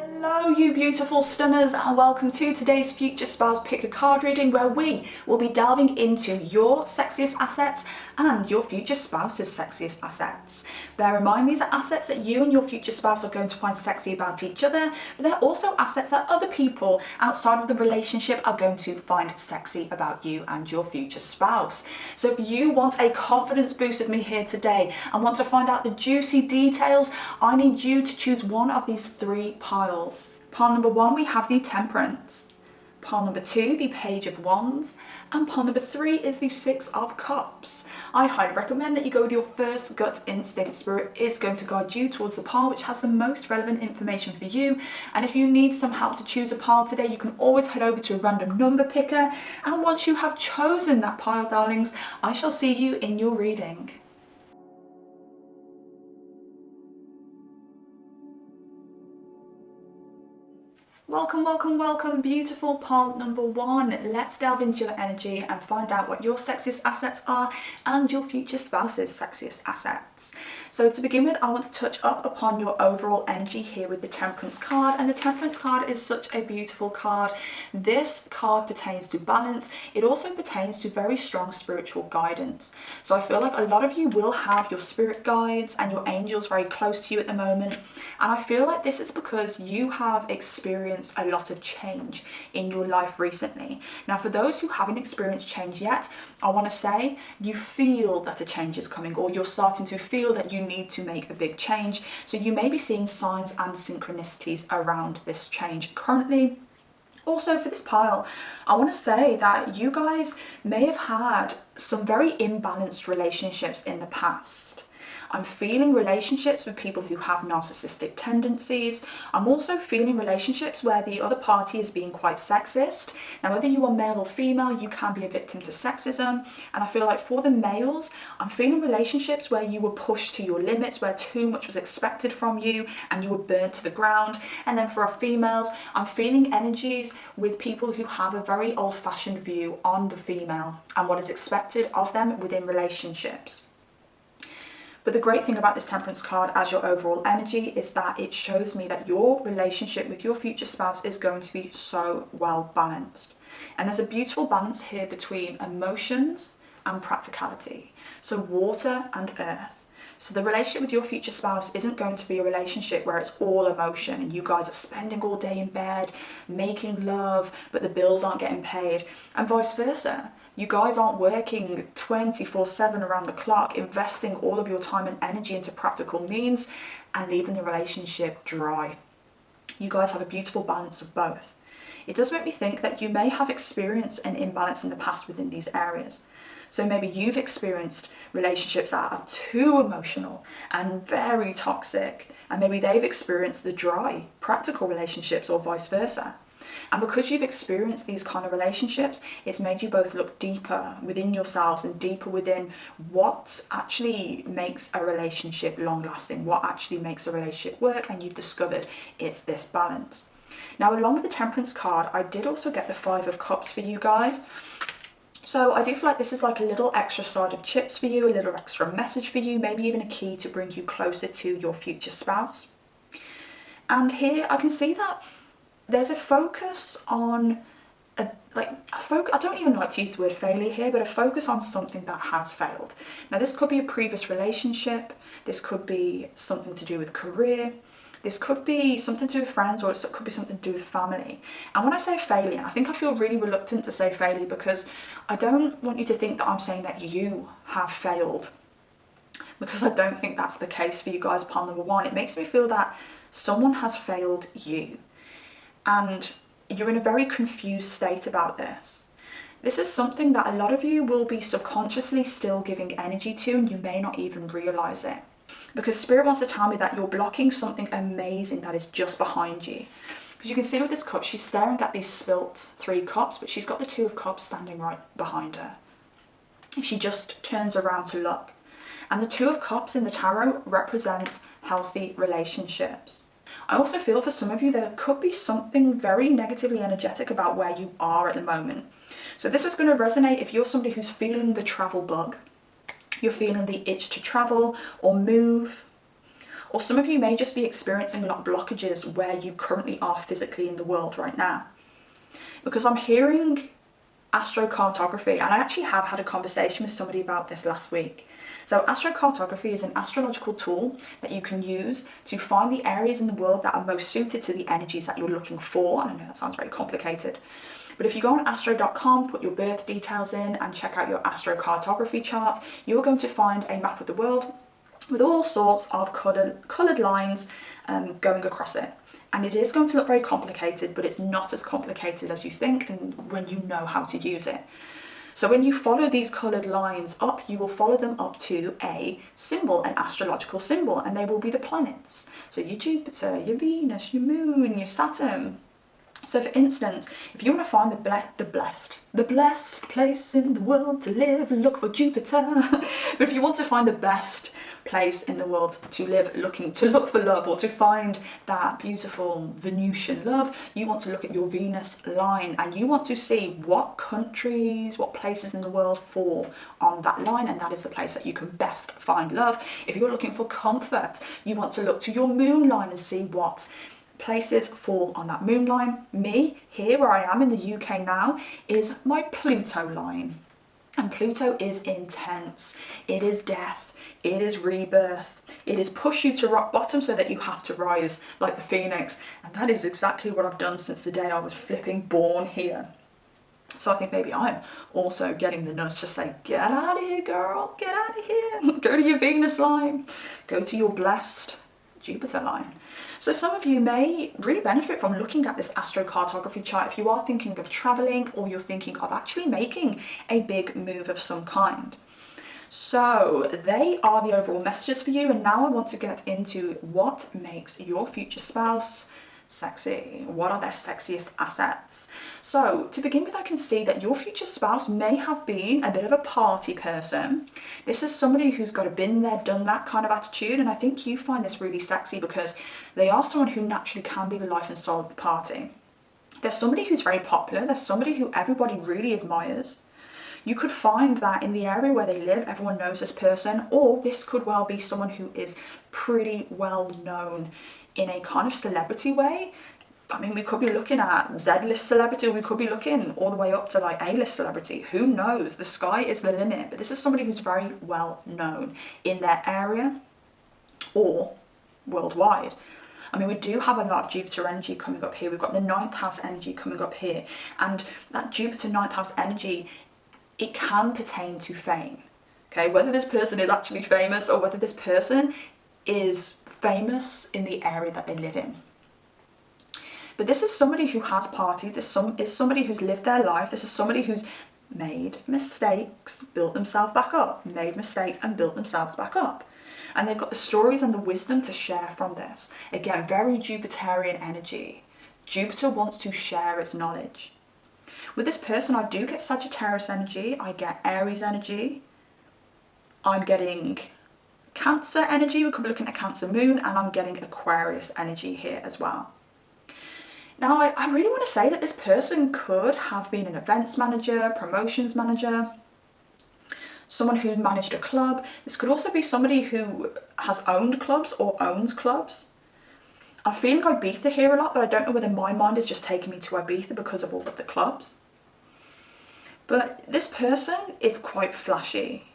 Hello you beautiful stunners, and welcome to today's Future Spouse Pick a Card reading, where we will be delving into your sexiest assets and your future spouse's sexiest assets. Bear in mind, these are assets that you and your future spouse are going to find sexy about each other, but they're also assets that other people outside of the relationship are going to find sexy about you and your future spouse. So if you want a confidence boost with me here today and want to find out the juicy details, I need you to choose one of these three piles. Pile number one, we have the Temperance. Pile number two, the Page of Wands. And pile number three is the Six of Cups. I highly recommend that you go with your first gut instinct. Spirit is going to guide you towards the pile which has the most relevant information for you. And if you need some help to choose a pile today, you can always head over to a random number picker. And once you have chosen that pile, darlings, I shall see you in your reading. Welcome, welcome, welcome, beautiful pile number one. Let's delve into your energy and find out what your sexiest assets are and your future spouse's sexiest assets. So to begin with, I want to touch up upon your overall energy here with the Temperance card. And the Temperance card is such a beautiful card. This card pertains to balance. It also pertains to very strong spiritual guidance. So I feel like a lot of you will have your spirit guides and your angels very close to you at the moment. And I feel like this is because you have experienced a lot of change in your life recently. Now, for those who haven't experienced change yet, I want to say you feel that a change is coming, or you're starting to feel that you need to make a big change. So you may be seeing signs and synchronicities around this change currently. Also, for this pile, I want to say that you guys may have had some very imbalanced relationships in the past. I'm feeling relationships with people who have narcissistic tendencies. I'm also feeling relationships where the other party is being quite sexist. Now, whether you are male or female, you can be a victim to sexism. And I feel like for the males, I'm feeling relationships where you were pushed to your limits, where too much was expected from you and you were burnt to the ground. And then for our females, I'm feeling energies with people who have a very old-fashioned view on the female and what is expected of them within relationships. But the great thing about this Temperance card as your overall energy is that it shows me that your relationship with your future spouse is going to be so well balanced. And there's a beautiful balance here between emotions and practicality. So water and earth. So the relationship with your future spouse isn't going to be a relationship where it's all emotion and you guys are spending all day in bed, making love, but the bills aren't getting paid, and vice versa. You guys aren't working 24/7 around the clock, investing all of your time and energy into practical means and leaving the relationship dry. You guys have a beautiful balance of both. It does make me think that you may have experienced an imbalance in the past within these areas. So maybe you've experienced relationships that are too emotional and very toxic, and maybe they've experienced the dry, practical relationships, or vice versa. And because you've experienced these kind of relationships, it's made you both look deeper within yourselves and deeper within what actually makes a relationship long lasting, what actually makes a relationship work, and you've discovered it's this balance. Now, along with the Temperance card, I did also get the Five of Cups for you guys. So I do feel like this is like a little extra side of chips for you, a little extra message for you, maybe even a key to bring you closer to your future spouse. And here I can see that there's a focus on I don't even like to use the word failure here, but a focus on something that has failed. Now, this could be a previous relationship, this could be something to do with career, this could be something to do with friends, or it could be something to do with family. And when I say failure, I think I feel really reluctant to say failure because I don't want you to think that I'm saying that you have failed, because I don't think that's the case for you guys. Pile number one, it makes me feel that someone has failed you. And you're in a very confused state about this. This is something that a lot of you will be subconsciously still giving energy to, and you may not even realize it. Because Spirit wants to tell me that you're blocking something amazing that is just behind you. Because you can see with this cup, she's staring at these spilt 3 cups, but she's got the 2 of Cups standing right behind her. If she just turns around to look. And the 2 of Cups in the tarot represents healthy relationships. I also feel for some of you there could be something very negatively energetic about where you are at the moment. So this is going to resonate if you're somebody who's feeling the travel bug, you're feeling the itch to travel or move, Or some of you may just be experiencing a lot of blockages where you currently are physically in the world right now. Because I'm hearing astrocartography, and I actually have had a conversation with somebody about this last week. So astrocartography is an astrological tool that you can use to find the areas in the world that are most suited to the energies that you're looking for. I know that sounds very complicated, but if you go on astro.com, put your birth details in and check out your astrocartography chart, you're going to find a map of the world with all sorts of coloured lines going across it. And it is going to look very complicated, but it's not as complicated as you think and when you know how to use it. So when you follow these coloured lines up, you will follow them up to a symbol, an astrological symbol, and they will be the planets. So your Jupiter, your Venus, your Moon, your Saturn. So for instance, if you want to find the blessed place in the world to live, look for Jupiter. But if you want to find the best place in the world to live, to look for love, or to find that beautiful Venusian love, you want to look at your Venus line, and you want to see what countries, what places in the world fall on that line, and that is the place that you can best find love. If you're looking for comfort, you want to look to your moon line and see what places fall on that moon line. Me, here where I am in the UK now, is my Pluto line. And Pluto is intense. It is death. It is rebirth. It is push you to rock bottom so that you have to rise like the phoenix. And that is exactly what I've done since the day I was flipping born here. So I think maybe I'm also getting the nudge to say, get out of here, girl, get out of here. Go to your Venus line. Go to your blessed Jupiter line. So some of you may really benefit from looking at this astrocartography chart if you are thinking of traveling, or you're thinking of actually making a big move of some kind. So they are the overall messages for you, and now I want to get into what makes your future spouse sexy. What are their sexiest assets? So to begin with, I can see that your future spouse may have been a bit of a party person. This is somebody who's got a been there, done that kind of attitude, and I think you find this really sexy because they are someone who naturally can be the life and soul of the party. They're somebody who's very popular. They're somebody who everybody really admires. You could find that in the area where they live, everyone knows this person, or this could well be someone who is pretty well known in a kind of celebrity way. I mean, we could be looking at Z-list celebrity, or we could be looking all the way up to like A-list celebrity. Who knows? The sky is the limit. But this is somebody who's very well known in their area or worldwide. I mean, we do have a lot of Jupiter energy coming up here. We've got the 9th house energy coming up here. And that Jupiter 9th house energy, it can pertain to fame. Okay, whether this person is actually famous or whether this person is famous in the area that they live in. But this is somebody who has partied. This is somebody who's lived their life. This is somebody who's made mistakes, built themselves back up, made mistakes and built themselves back up. And they've got the stories and the wisdom to share from this. Again, very Jupiterian energy. Jupiter wants to share its knowledge. With this person, I do get Sagittarius energy. I get Aries energy. I'm getting Cancer energy. We could be looking at Cancer moon, and I'm getting Aquarius energy here as well. Now, I really want to say that this person could have been an events manager, promotions manager, someone who managed a club. This could also be somebody who has owned clubs or owns clubs. I'm feeling Ibiza here a lot, but I don't know whether my mind is just taking me to Ibiza because of all of the clubs. But this person is quite flashy.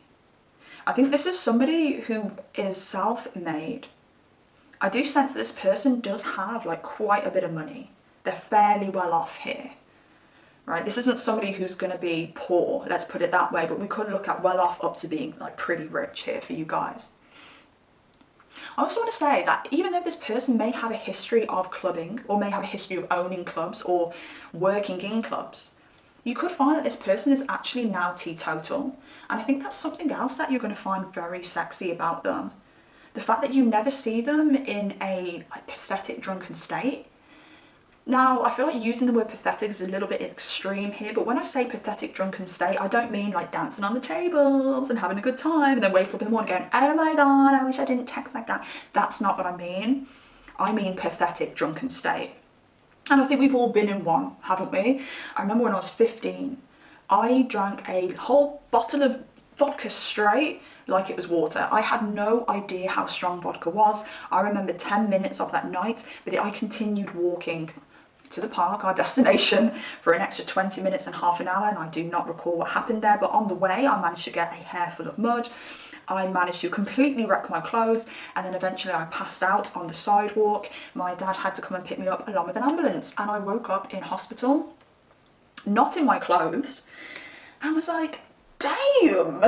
I think this is somebody who is self-made. I do sense that this person does have like quite a bit of money. They're fairly well off here, right? This isn't somebody who's going to be poor, let's put it that way, but we could look at well off up to being like pretty rich here for you guys. I also want to say that even though this person may have a history of clubbing, or may have a history of owning clubs or working in clubs, you could find that this person is actually now teetotal. And I think that's something else that you're going to find very sexy about them. The fact that you never see them in a like pathetic drunken state. Now, I feel like using the word pathetic is a little bit extreme here, but when I say pathetic drunken state, I don't mean like dancing on the tables and having a good time and then wake up in the morning going, oh my God, I wish I didn't text like that. That's not what I mean. I mean pathetic drunken state. And I think we've all been in one, haven't we? I remember when I was 15, I drank a whole bottle of vodka straight, like it was water. I had no idea how strong vodka was. I remember 10 minutes of that night, but I continued walking to the park, our destination, for an extra 20 minutes and half an hour, and I do not recall what happened there, but on the way I managed to get a hair full of mud. I managed to completely wreck my clothes, and then eventually I passed out on the sidewalk. My dad had to come and pick me up along with an ambulance, and I woke up in hospital, not in my clothes, and was like, damn,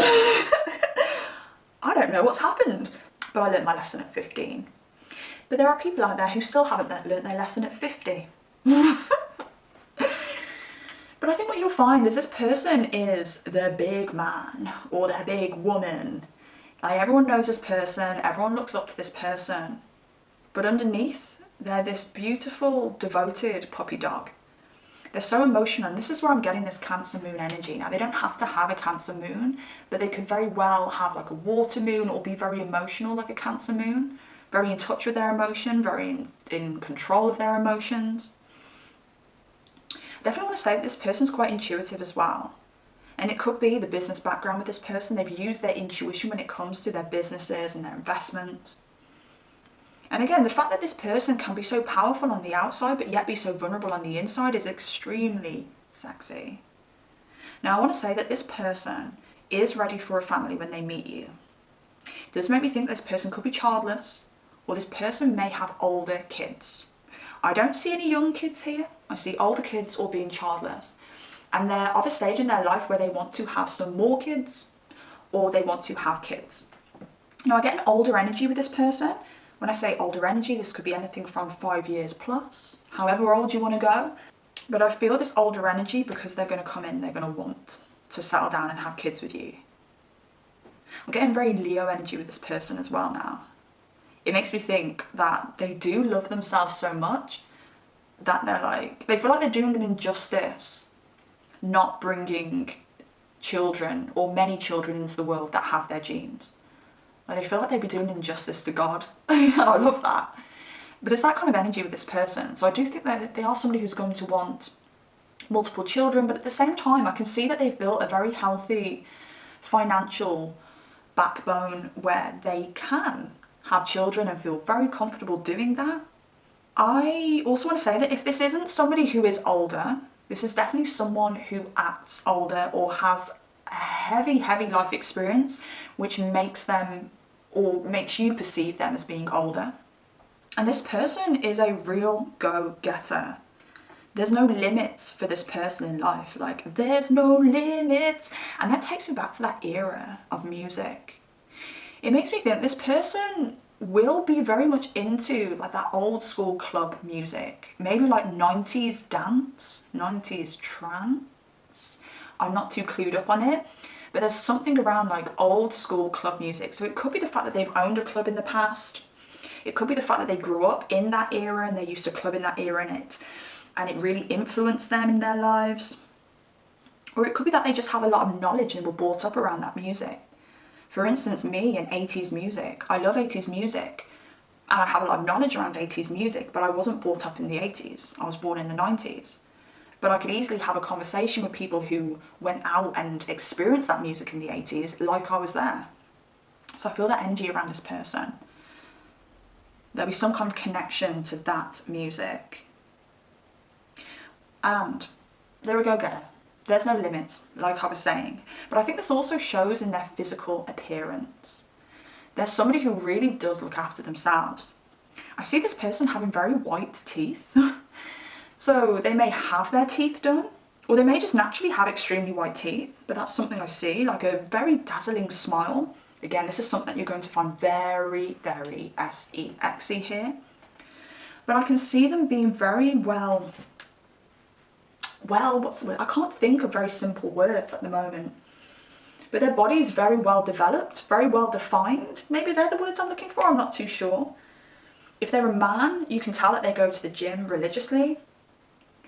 I don't know what's happened. But I learned my lesson at 15. But there are people out there who still haven't learned their lesson at 50. But I think what you'll find is this person is the big man or the big woman. Like, everyone knows this person, everyone looks up to this person. But underneath, they're this beautiful, devoted puppy dog. They're so emotional, and this is where I'm getting this Cancer moon energy. Now, they don't have to have a Cancer moon, but they could very well have like a water moon or be very emotional like a Cancer moon. Very in touch with their emotion, very in control of their emotions. I definitely want to say that this person's quite intuitive as well. And it could be the business background with this person. They've used their intuition when it comes to their businesses and their investments. And again, the fact that this person can be so powerful on the outside but yet be so vulnerable on the inside is extremely sexy. Now, I want to say that this person is ready for a family when they meet you. It does make me think this person could be childless, or this person may have older kids. I don't see any young kids here. I see older kids or being childless. And they're of a stage in their life where they want to have some more kids, or they want to have kids. Now, I get an older energy with this person. When I say older energy, this could be anything from 5 years plus, however old you want to go. But I feel this older energy because they're going to come in, they're going to want to settle down and have kids with you. I'm getting very Leo energy with this person as well now. It makes me think that they do love themselves so much that they feel like they're doing an injustice not bringing children or many children into the world that have their genes. Like, they feel like they'd be doing injustice to God. And I love that. But there's that kind of energy with this person. So I do think that they are somebody who's going to want multiple children, but at the same time, I can see that they've built a very healthy financial backbone where they can have children and feel very comfortable doing that. I also want to say that if this isn't somebody who is older, this is definitely someone who acts older or has a heavy life experience, which makes them or makes you perceive them as being older. And this person is a real go-getter. There's no limits for this person in life. Like, there's no limits. And that takes me back to that era of music. It makes me think this person will be very much into like that old school club music. Maybe like 90s dance, 90s trance. I'm not too clued up on it. But there's something around like old school club music. So it could be the fact that they've owned a club in the past. It could be the fact that they grew up in that era and they used to club in that era and it really influenced them in their lives. Or it could be that they just have a lot of knowledge and were brought up around that music. For instance, me and 80s music. I love 80s music and I have a lot of knowledge around 80s music, but I wasn't brought up in the 80s. I was born in the 90s. But I could easily have a conversation with people who went out and experienced that music in the 80s like I was there. So I feel that energy around this person. There'll be some kind of connection to that music. And they're a go-getter. There's no limits, like I was saying. But I think this also shows in their physical appearance. They're somebody who really does look after themselves. I see this person having very white teeth. So they may have their teeth done, or they may just naturally have extremely white teeth, but that's something I see, like a very dazzling smile. Again, this is something that you're going to find very, very sexy here. But I can see them being very well, what's the word? I can't think of very simple words at the moment. But their body is very well developed, very well defined. Maybe they're the words I'm looking for, I'm not too sure. If they're a man, you can tell that they go to the gym religiously.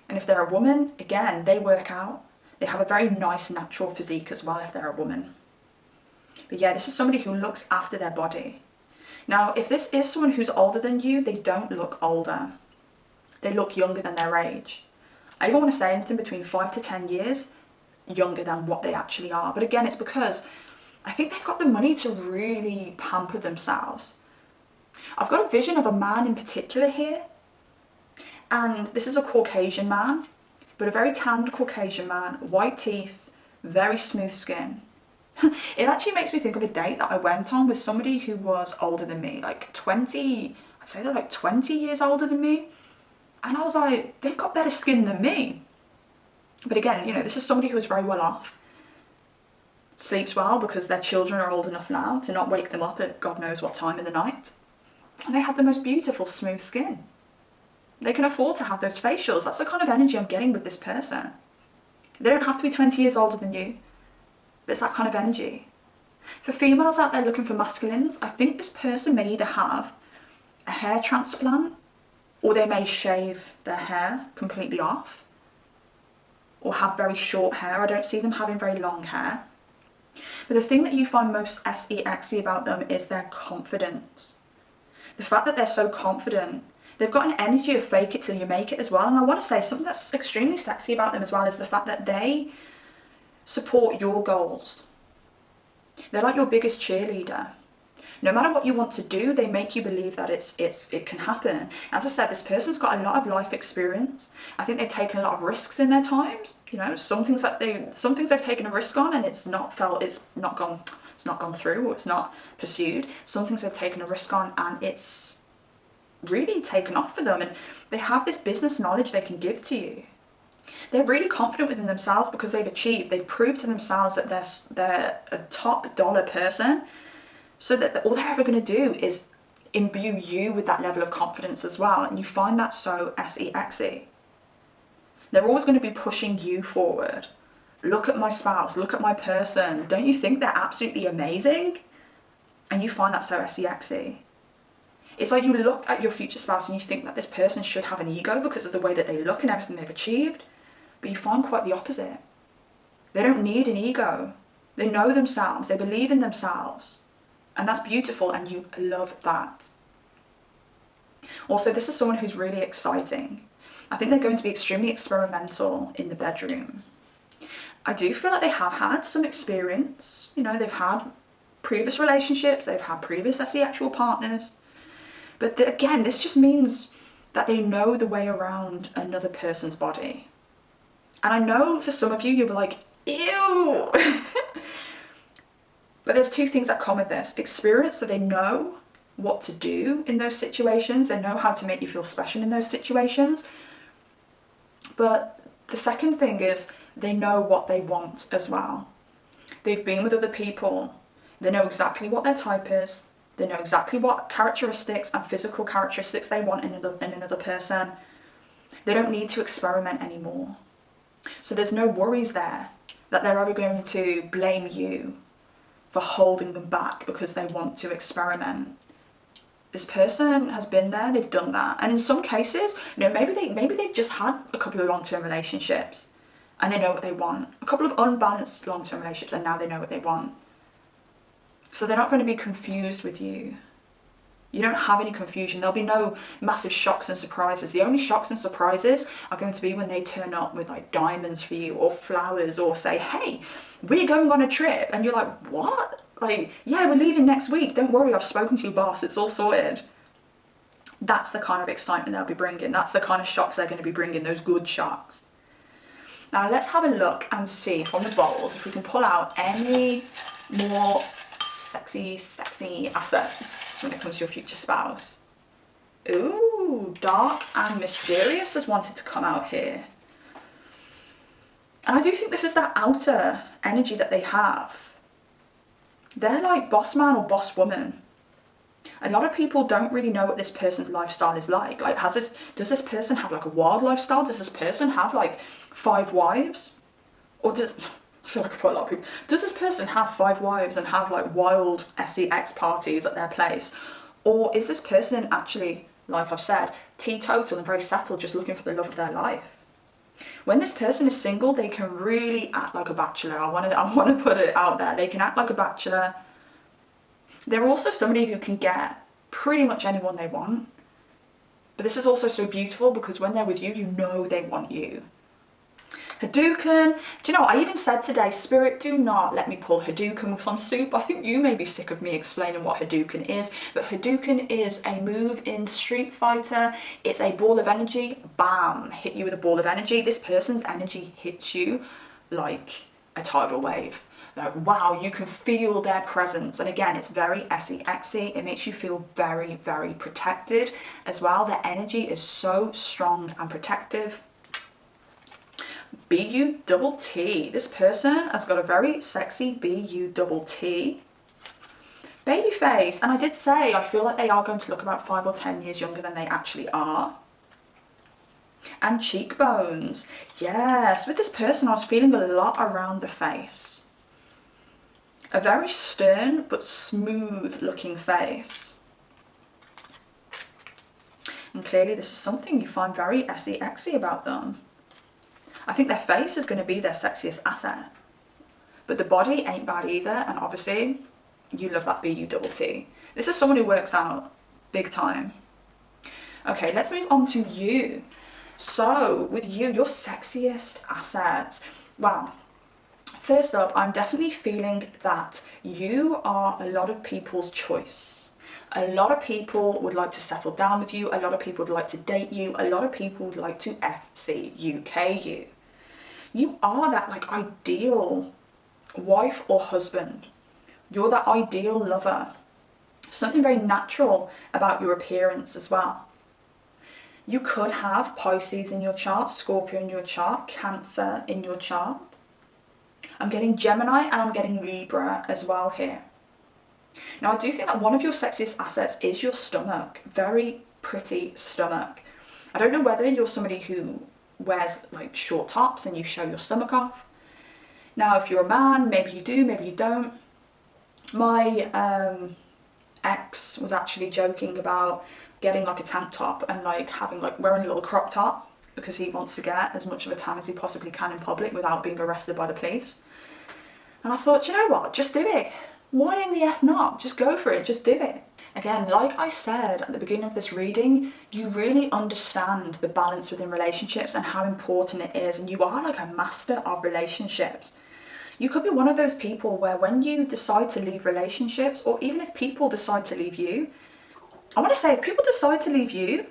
And if they're a woman, again, they work out. They have a very nice natural physique as well if they're a woman. But yeah, this is somebody who looks after their body. Now, if this is someone who's older than you, they don't look older. They look younger than their age. I even want to say anything between 5 to 10 years younger than what they actually are. But again, it's because I think they've got the money to really pamper themselves. I've got a vision of a man in particular here, and this is a Caucasian man, but a very tanned Caucasian man, white teeth, very smooth skin. It actually makes me think of a date that I went on with somebody who was older than me, like 20, I'd say they're like 20 years older than me. And I was like, they've got better skin than me. But again, you know, this is somebody who is very well off, sleeps well because their children are old enough now to not wake them up at God knows what time in the night. And they have the most beautiful, smooth skin. They can afford to have those facials. That's the kind of energy I'm getting with this person. They don't have to be 20 years older than you, but it's that kind of energy. For females out there looking for masculines, I think this person may either have a hair transplant, or they may shave their hair completely off, or have very short hair. I don't see them having very long hair. But the thing that you find most sexy about them is their confidence. The fact that they're so confident. They've got an energy of fake it till you make it as well. And I want to say something that's extremely sexy about them as well is the fact that they support your goals. They're like your biggest cheerleader. No matter what you want to do, they make you believe that it can happen. As I said, this person's got a lot of life experience. I think they've taken a lot of risks in their times. You know, some things they've taken a risk on and it's not gone through, or it's not pursued. Some things they've taken a risk on and it's really taken off for them, and they have this business knowledge they can give to you. They're really confident within themselves because they've proved to themselves that they're a top dollar person, so that all they're ever going to do is imbue you with that level of confidence as well, and you find that so sexy. They're always going to be pushing you forward. Look at my spouse, look at my person. Don't you think they're absolutely amazing? And you find that so sexy. It's like you look at your future spouse and you think that this person should have an ego because of the way that they look and everything they've achieved. But you find quite the opposite. They don't need an ego. They know themselves. They believe in themselves. And that's beautiful, and you love that. Also, this is someone who's really exciting. I think they're going to be extremely experimental in the bedroom. I do feel like they have had some experience. You know, they've had previous relationships. They've had previous sexual partners. But again, this just means that they know the way around another person's body. And I know for some of you, you'll be like, ew. But there's two things that come with this. Experience, so they know what to do in those situations. They know how to make you feel special in those situations. But the second thing is they know what they want as well. They've been with other people. They know exactly what their type is. They know exactly what characteristics and physical characteristics they want in another person. They don't need to experiment anymore. So there's no worries there that they're ever going to blame you for holding them back because they want to experiment. This person has been there, they've done that. And in some cases, you know, maybe they've just had a couple of long-term relationships and they know what they want. A couple of unbalanced long-term relationships and now they know what they want. So they're not going to be confused with you. You don't have any confusion. There'll be no massive shocks and surprises. The only shocks and surprises are going to be when they turn up with like diamonds for you or flowers or say, hey, we're going on a trip. And you're like, what? Like, yeah, we're leaving next week. Don't worry, I've spoken to your boss. It's all sorted. That's the kind of excitement they'll be bringing. That's the kind of shocks they're going to be bringing, those good shocks. Now let's have a look and see from the bowls if we can pull out any more sexy assets when it comes to your future spouse. Ooh, dark and mysterious has wanted to come out here. And I do think this is that outer energy that they have. They're like boss man or boss woman. A lot of people don't really know what this person's lifestyle is like. Like, does this person have like a wild lifestyle? Does this person have like 5 wives? Or I feel like I put a lot of people. Does this person have 5 wives and have like wild sex parties at their place? Or is this person actually, like I've said, teetotal and very settled, just looking for the love of their life? When this person is single, they can really act like a bachelor. I want to put it out there. They can act like a bachelor. They're also somebody who can get pretty much anyone they want. But this is also so beautiful because when they're with you, you know they want you. Hadouken. Do you know, I even said today, Spirit, do not let me pull Hadouken because I'm super. I think you may be sick of me explaining what Hadouken is, but Hadouken is a move in Street Fighter. It's a ball of energy, bam, hit you with a ball of energy. This person's energy hits you like a tidal wave. Like, wow, you can feel their presence. And again, it's very SE-XY. It makes you feel very, very protected as well. Their energy is so strong and protective. B-U-T-T. This person has got a very sexy B-U-T-T. Baby face. And I did say, I feel like they are going to look about 5 or 10 years younger than they actually are. And cheekbones. Yes, with this person, I was feeling a lot around the face. A very stern but smooth looking face. And clearly this is something you find very SE-XY about them. I think their face is going to be their sexiest asset. But the body ain't bad either, and obviously you love that B-U-T-T. This is someone who works out big time. Okay, let's move on to you. So with you, your sexiest assets. Wow. First up, I'm definitely feeling that you are a lot of people's choice. A lot of people would like to settle down with you. A lot of people would like to date you. A lot of people would like to FCUK you. You are that like ideal wife or husband. You're that ideal lover. Something very natural about your appearance as well. You could have Pisces in your chart, Scorpio in your chart, Cancer in your chart. I'm getting Gemini and I'm getting Libra as well here. Now I do think that one of your sexiest assets is your stomach. Very pretty stomach. I don't know whether you're somebody who wears like short tops and you show your stomach off. Now if you're a man, maybe you do, maybe you don't. My ex was actually joking about getting like a tank top and like having like wearing a little crop top because he wants to get as much of a tan as he possibly can in public without being arrested by the police. And I thought, you know what, just do it. Why in the F not? Just go for it, just do it. Again, like I said at the beginning of this reading, you really understand the balance within relationships and how important it is, and you are like a master of relationships. You could be one of those people where when you decide to leave relationships, or even if people decide to leave you, I want to say if people decide to leave you,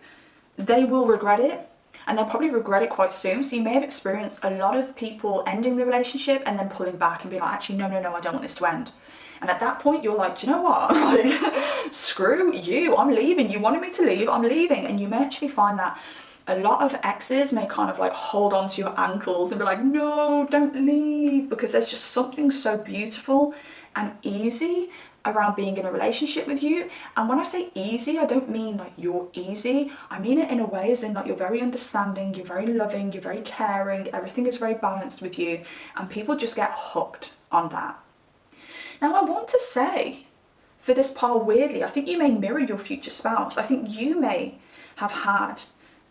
they will regret it. And they'll probably regret it quite soon. So you may have experienced a lot of people ending the relationship and then pulling back and being like, actually, no, I don't want this to end. And at that point, you're like, do you know what? Like, screw you, I'm leaving. You wanted me to leave, I'm leaving. And you may actually find that a lot of exes may kind of like hold on to your ankles and be like, no, don't leave. Because there's just something so beautiful and easy around being in a relationship with you. And when I say easy, I don't mean like you're easy. I mean it in a way as in that you're very understanding, you're very loving, you're very caring, everything is very balanced with you, and people just get hooked on that. Now I want to say, for this pile, weirdly, I think you may mirror your future spouse. I think you may have had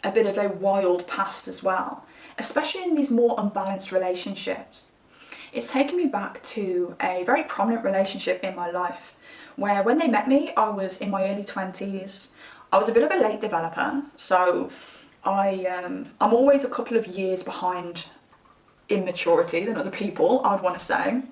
a bit of a wild past as well, especially in these more unbalanced relationships. It's taken me back to a very prominent relationship in my life where when they met me, I was in my early 20s. I was a bit of a late developer, so I'm always a couple of years behind in maturity than other people, I would want to say.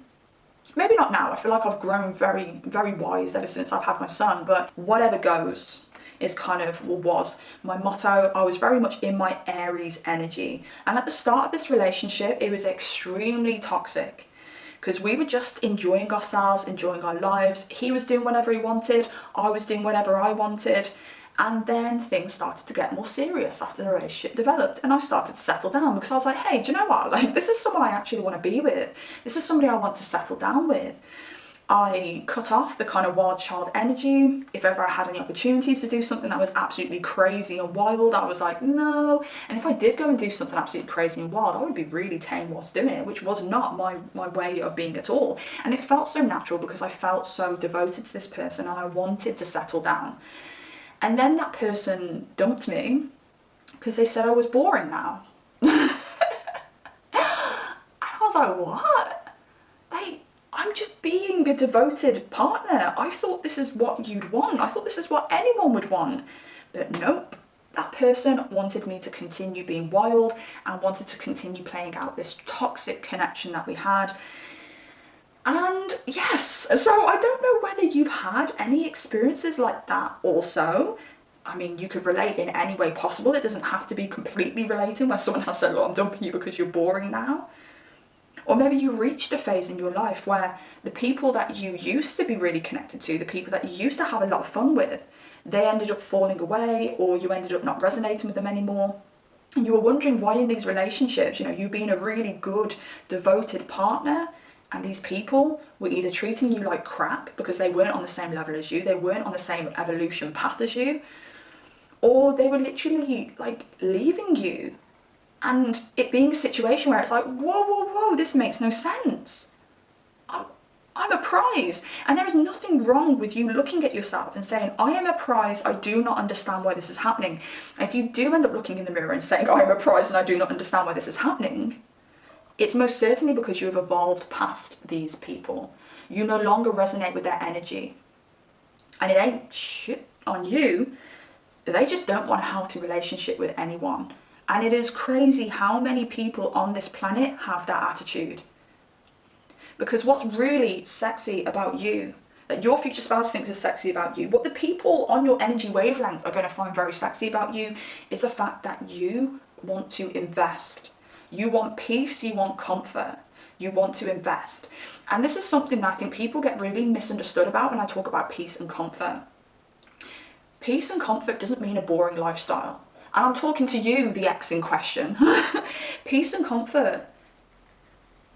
Maybe not now, I feel like I've grown very, very wise ever since I've had my son, but whatever goes is kind of, well, was my motto. I was very much in my Aries energy. And at the start of this relationship, it was extremely toxic because we were just enjoying ourselves, enjoying our lives. He was doing whatever he wanted. I was doing whatever I wanted. And then things started to get more serious after the relationship developed. And I started to settle down because I was like, hey, do you know what? Like, this is someone I actually want to be with. This is somebody I want to settle down with. I cut off the kind of wild child energy. If ever I had any opportunities to do something that was absolutely crazy and wild, I was like, no. And if I did go and do something absolutely crazy and wild, I would be really tame whilst doing it, which was not my way of being at all. And it felt so natural because I felt so devoted to this person and I wanted to settle down. And then that person dumped me because they said I was boring now. And I was like, what? Like, I'm just being a devoted partner. I thought this is what you'd want. I thought this is what anyone would want. But nope, that person wanted me to continue being wild and wanted to continue playing out this toxic connection that we had. And yes, so I don't know whether you've had any experiences like that also. I mean, you could relate in any way possible. It doesn't have to be completely relating where someone has said, "Well, I'm dumping you because you're boring now." Or maybe you reached a phase in your life where the people that you used to be really connected to, the people that you used to have a lot of fun with, they ended up falling away, or you ended up not resonating with them anymore. And you were wondering why in these relationships, you being a really good, devoted partner, and these people were either treating you like crap because they weren't on the same level as you, they weren't on the same evolution path as you, or they were literally like leaving you. And it being a situation where it's like, whoa, this makes no sense. I'm a prize. And there is nothing wrong with you looking at yourself and saying, I am a prize, I do not understand why this is happening. And if you do end up looking in the mirror and saying, I am a prize and I do not understand why this is happening, it's most certainly because you have evolved past these people. You no longer resonate with their energy. And it ain't shit on you. They just don't want a healthy relationship with anyone. And it is crazy how many people on this planet have that attitude. Because what's really sexy about you, that your future spouse thinks is sexy about you, what the people on your energy wavelength are going to find very sexy about you, is the fact that you want to invest. You want peace, you want comfort, you want to invest. And this is something that I think people get really misunderstood about when I talk about peace and comfort. Peace and comfort doesn't mean a boring lifestyle. And I'm talking to you, the ex in question. Peace and comfort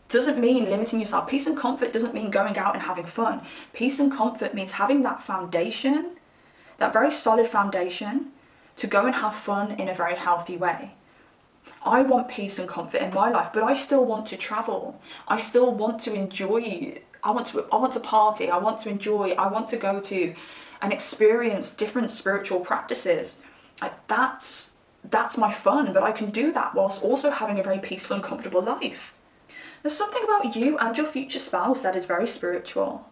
doesn't mean limiting yourself. Peace and comfort doesn't mean going out and having fun. Peace and comfort means having that foundation, that very solid foundation, to go and have fun in a very healthy way. I want peace and comfort in my life, but I still want to travel. I still want to enjoy. I want to party. I want to enjoy. I want to go to and experience different spiritual practices. Like that's my fun, but I can do that whilst also having a very peaceful and comfortable life. There's something about you and your future spouse that is very spiritual.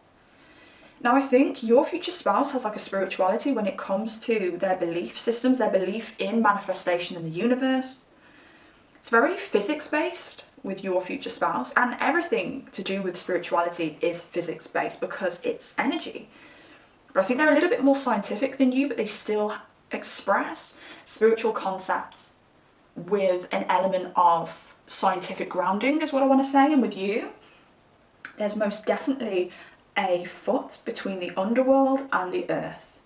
Now, I think your future spouse has like a spirituality when it comes to their belief systems, their belief in manifestation in the universe. It's very physics-based with your future spouse, and everything to do with spirituality is physics-based because it's energy. But I think they're a little bit more scientific than you, but they still express spiritual concepts with an element of scientific grounding is what I want to say. And with you, there's most definitely a foot between the underworld and the earth.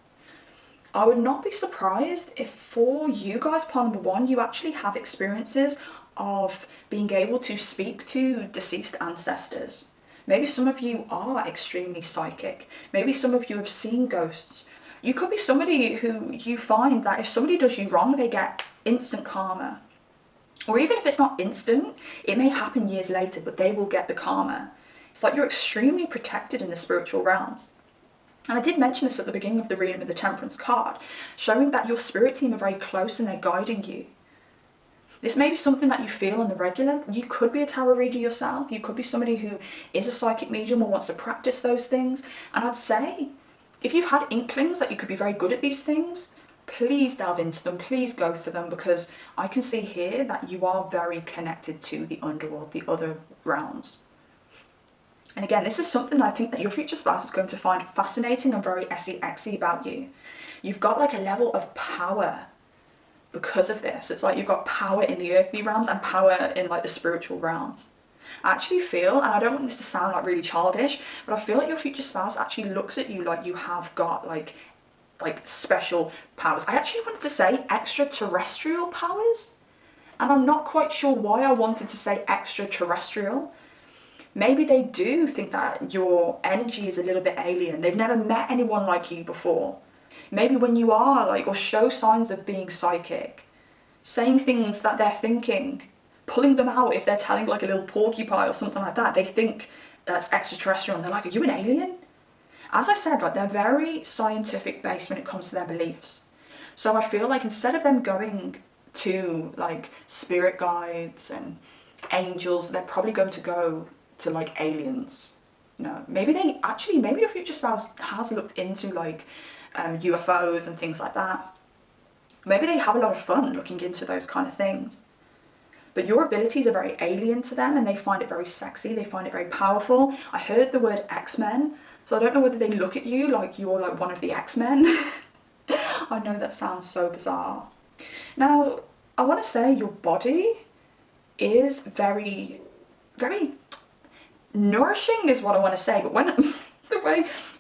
I would not be surprised if for you guys, part number one, you actually have experiences of being able to speak to deceased ancestors. Maybe some of you are extremely psychic. Maybe some of you have seen ghosts. You could be somebody who you find that if somebody does you wrong, they get instant karma. Or even if it's not instant, it may happen years later, but they will get the karma. It's like you're extremely protected in the spiritual realms. And I did mention this at the beginning of the reading with the Temperance card, showing that your spirit team are very close and they're guiding you. This may be something that you feel on the regular. You could be a tarot reader yourself. You could be somebody who is a psychic medium or wants to practice those things. And I'd say, if you've had inklings that you could be very good at these things, please delve into them, please go for them, because I can see here that you are very connected to the underworld, the other realms. And again, this is something I think that your future spouse is going to find fascinating and very exy about you. You've got like a level of power because of this. It's like you've got power in the earthly realms and power in like the spiritual realms. I actually feel, and I don't want this to sound like really childish, but I feel like your future spouse actually looks at you like you have got like special powers. I actually wanted to say extraterrestrial powers, and I'm not quite sure why I wanted to say extraterrestrial. Maybe they do think that your energy is a little bit alien. They've never met anyone like you before. Maybe when you are like, or show signs of being psychic, saying things that they're thinking, pulling them out if they're telling like a little porcupine or something like that, they think that's extraterrestrial and they're like, are you an alien? As I said, like they're very scientific based when it comes to their beliefs. So I feel like instead of them going to like spirit guides and angels, they're probably going to go to like aliens. No, maybe your future spouse has looked into like UFOs and things like that. Maybe they have a lot of fun looking into those kind of things. But your abilities are very alien to them and they find it very sexy, they find it very powerful. I heard the word X-Men, so I don't know whether they look at you like you're like one of the X-Men. I know that sounds so bizarre. Now, I want to say your body is very, very nourishing is what I want to say, but when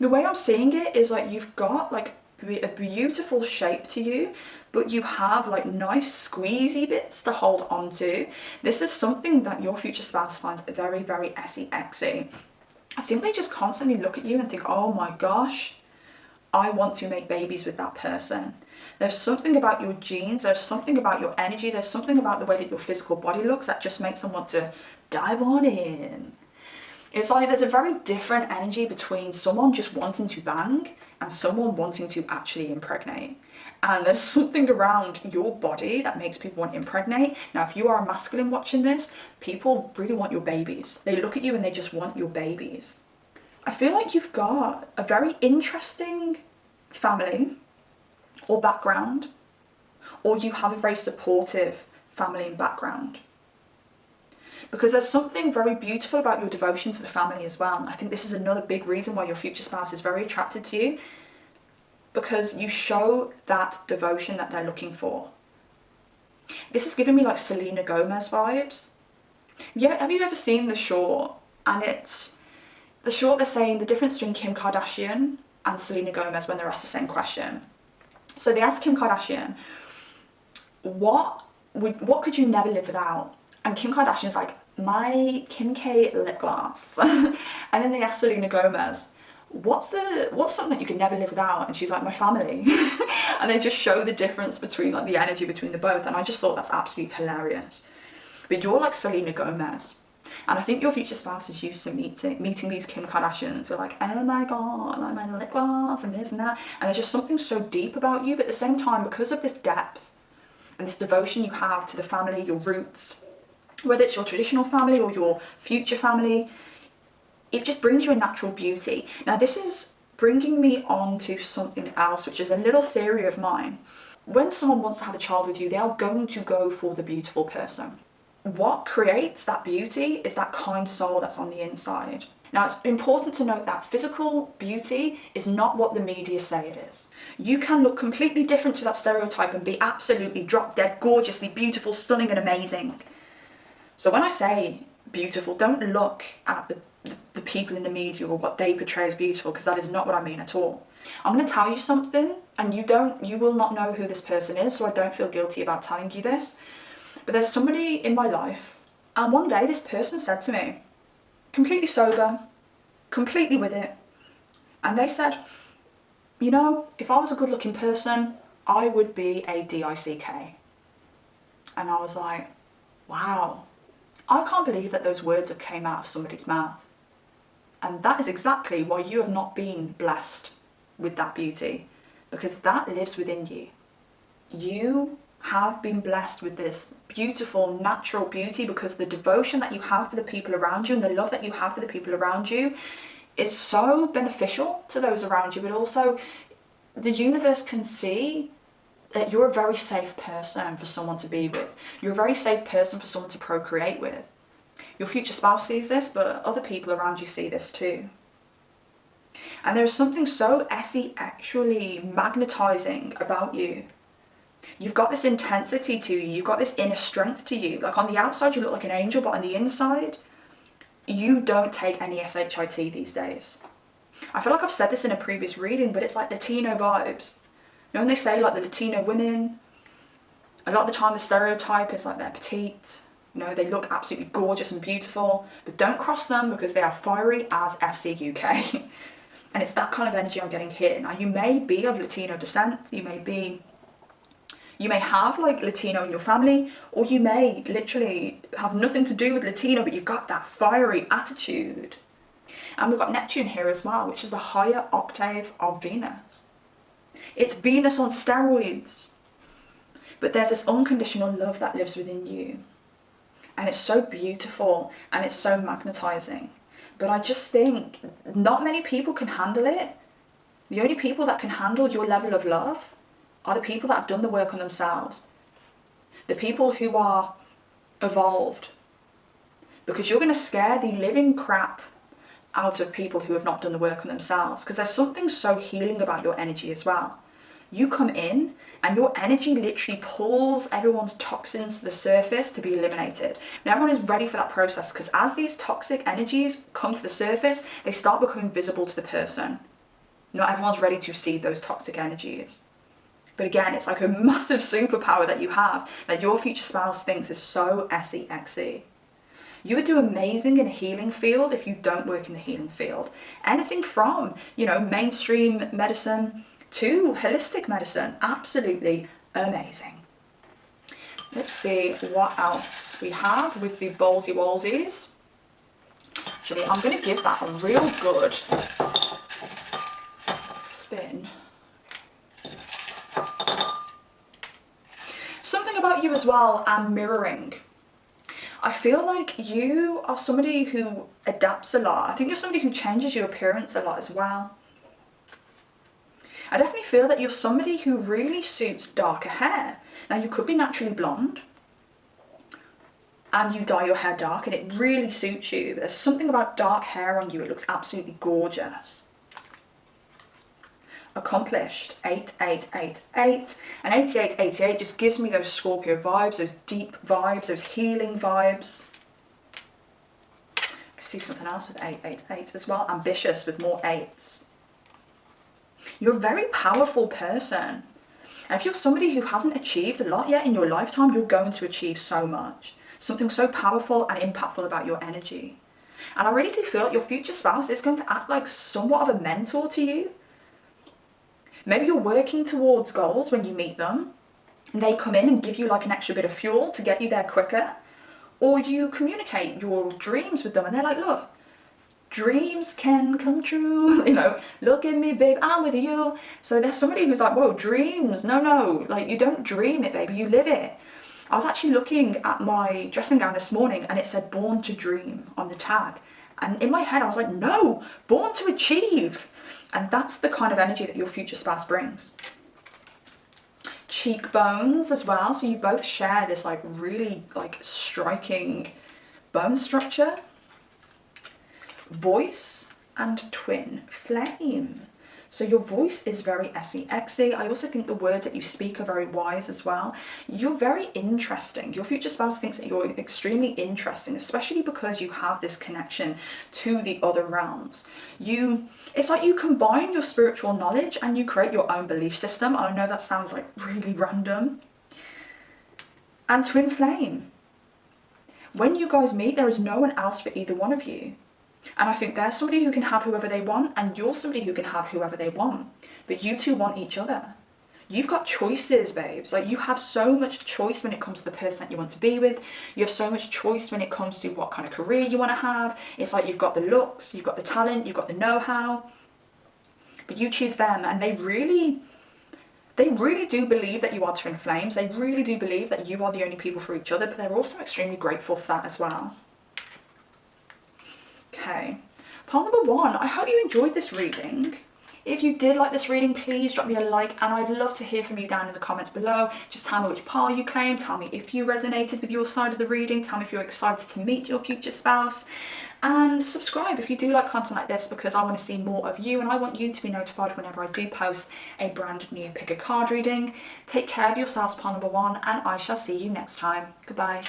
the way I'm seeing it is like you've got like a beautiful shape to you, but you have like nice squeezy bits to hold on to. This is something that your future spouse finds very, very sexy. I think they just constantly look at you and think, oh my gosh, I want to make babies with that person. There's something about your genes, there's something about your energy, there's something about the way that your physical body looks that just makes them want to dive on in. It's like there's a very different energy between someone just wanting to bang and someone wanting to actually impregnate. And there's something around your body that makes people want to impregnate. Now, if you are a masculine watching this, people really want your babies. They look at you and they just want your babies. I feel like you've got a very interesting family or background, or you have a very supportive family and background. Because there's something very beautiful about your devotion to the family as well. And I think this is another big reason why your future spouse is very attracted to you, because you show that devotion that they're looking for. This is giving me like Selena Gomez vibes. Yeah, have you ever seen the short? And it's the short they're saying the difference between Kim Kardashian and Selena Gomez when they're asked the same question. So they asked Kim Kardashian, what could you never live without? And Kim Kardashian's like, my Kim K lip gloss. And then they asked Selena Gomez, what's something that you could never live without? And she's like, my family. And they just show the difference between like the energy between the both. And I just thought that's absolutely hilarious. But you're like Selena Gomez. And I think your future spouse is used to meeting these Kim Kardashians who are like, oh my God, like my lip gloss and this and that. And there's just something so deep about you. But at the same time, because of this depth and this devotion you have to the family, your roots, whether it's your traditional family or your future family, it just brings you a natural beauty. Now, this is bringing me on to something else, which is a little theory of mine. When someone wants to have a child with you, they are going to go for the beautiful person. What creates that beauty is that kind soul that's on the inside. Now, it's important to note that physical beauty is not what the media say it is. You can look completely different to that stereotype and be absolutely drop dead gorgeously beautiful, stunning and amazing. So when I say beautiful, don't look at the people in the media or what they portray as beautiful, because that is not what I mean at all. I'm going to tell you something and you will not know who this person is, so I don't feel guilty about telling you this. But there's somebody in my life, and one day this person said to me, completely sober, completely with it, and they said, you know, if I was a good looking person, I would be a DICK. And I was like, wow. I can't believe that those words have came out of somebody's mouth. And that is exactly why you have not been blessed with that beauty, because that lives within you. You have been blessed with this beautiful natural beauty because the devotion that you have for the people around you and the love that you have for the people around you is so beneficial to those around you, but also the universe can see that you're a very safe person for someone to be with. You're a very safe person for someone to procreate with. Your future spouse sees this, but other people around you see this too. And there's something so actually magnetizing about you. You've got this intensity to you. You've got this inner strength to you. Like on the outside, you look like an angel, but on the inside, you don't take any SHIT these days. I feel like I've said this in a previous reading, but it's like Latino vibes. You know when they say like the Latino women, a lot of the time the stereotype is like they're petite, you know, they look absolutely gorgeous and beautiful, but don't cross them because they are fiery as FC UK. And it's that kind of energy I'm getting here. Now you may be of Latino descent, you may have like Latino in your family, or you may literally have nothing to do with Latino, but you've got that fiery attitude. And we've got Neptune here as well, which is the higher octave of Venus. It's Venus on steroids. But there's this unconditional love that lives within you. And it's so beautiful and it's so magnetizing. But I just think not many people can handle it. The only people that can handle your level of love are the people that have done the work on themselves. The people who are evolved. Because you're going to scare the living crap out of people who have not done the work on themselves. Because there's something so healing about your energy as well. You come in and your energy literally pulls everyone's toxins to the surface to be eliminated. Now everyone is ready for that process, because as these toxic energies come to the surface, they start becoming visible to the person. Not everyone's ready to see those toxic energies. But again, it's like a massive superpower that you have, that your future spouse thinks is so sexy. You would do amazing in a healing field if you don't work in the healing field. Anything from, mainstream medicine to holistic medicine. Absolutely amazing. Let's see what else we have with the ballsy wallsies. Actually, I'm going to give that a real good spin. Something about you as well, and mirroring. I feel like you are somebody who adapts a lot. I think you're somebody who changes your appearance a lot as well. I definitely feel that you're somebody who really suits darker hair. Now, you could be naturally blonde and you dye your hair dark and it really suits you. But there's something about dark hair on you. It looks absolutely gorgeous. Accomplished, 8888. And 8888 just gives me those Scorpio vibes, those deep vibes, those healing vibes. I can see something else with 888 as well. Ambitious with more eights. You're a very powerful person. And if you're somebody who hasn't achieved a lot yet in your lifetime, you're going to achieve so much. Something so powerful and impactful about your energy. And I really do feel like your future spouse is going to act like somewhat of a mentor to you. Maybe you're working towards goals when you meet them, and they come in and give you like an extra bit of fuel to get you there quicker. Or you communicate your dreams with them and they're like, look, dreams can come true, look at me, babe, I'm with you. So there's somebody who's like, whoa, dreams, no, like you don't dream it, baby, you live it. I was actually looking at my dressing gown this morning and it said born to dream on the tag. And in my head, I was like, no, born to achieve. And that's the kind of energy that your future spouse brings. Cheekbones as well. So you both share this like really like striking bone structure. Voice and twin flame. So your voice is very sexy. I also think the words that you speak are very wise as well. You're very interesting. Your future spouse thinks that you're extremely interesting, especially because you have this connection to the other realms. It's like you combine your spiritual knowledge and you create your own belief system. I know that sounds like really random. And twin flame. When you guys meet, there is no one else for either one of you. And I think they're somebody who can have whoever they want, and you're somebody who can have whoever they want. But you two want each other. You've got choices, babes. Like, you have so much choice when it comes to the person that you want to be with. You have so much choice when it comes to what kind of career you want to have. It's like you've got the looks, you've got the talent, you've got the know-how. But you choose them, and they really do believe that you are twin flames. They really do believe that you are the only people for each other, but they're also extremely grateful for that as well. Okay, pile number 1, I hope you enjoyed this reading. If you did like this reading, please drop me a like, and I'd love to hear from you down in the comments below. Just tell me which pile you claim, tell me if you resonated with your side of the reading, tell me if you're excited to meet your future spouse, and subscribe if you do like content like this, because I want to see more of you and I want you to be notified whenever I do post a brand new pick a card reading. Take care of yourselves, pile number 1, and I shall see you next time. Goodbye.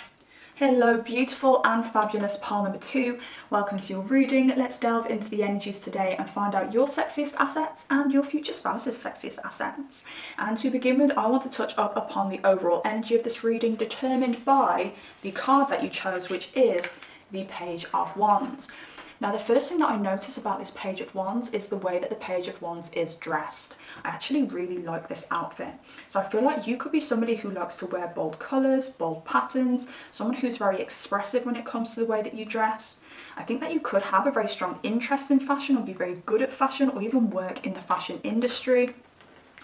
Hello, beautiful and fabulous pile number 2. Welcome to your reading. Let's delve into the energies today and find out your sexiest assets and your future spouse's sexiest assets. And to begin with, I want to touch up upon the overall energy of this reading, determined by the card that you chose, which is the Page of Wands. Now, the first thing that I notice about this Page of Wands is the way that the Page of Wands is dressed. I actually really like this outfit. So I feel like you could be somebody who likes to wear bold colours, bold patterns, someone who's very expressive when it comes to the way that you dress. I think that you could have a very strong interest in fashion, or be very good at fashion, or even work in the fashion industry.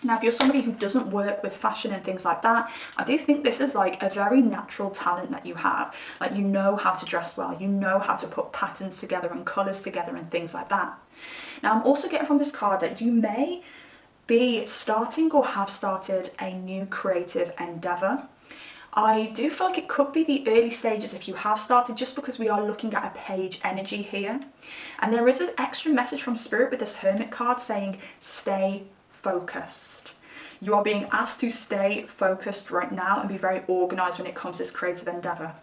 Now, if you're somebody who doesn't work with fashion and things like that, I do think this is like a very natural talent that you have. Like, you know how to dress well, you know how to put patterns together and colours together and things like that. Now, I'm also getting from this card that you may be starting or have started a new creative endeavor. I do feel like it could be the early stages if you have started, just because we are looking at a page energy here. And there is an extra message from Spirit with this Hermit card saying, stay focused. You are being asked to stay focused right now and be very organized when it comes to this creative endeavor.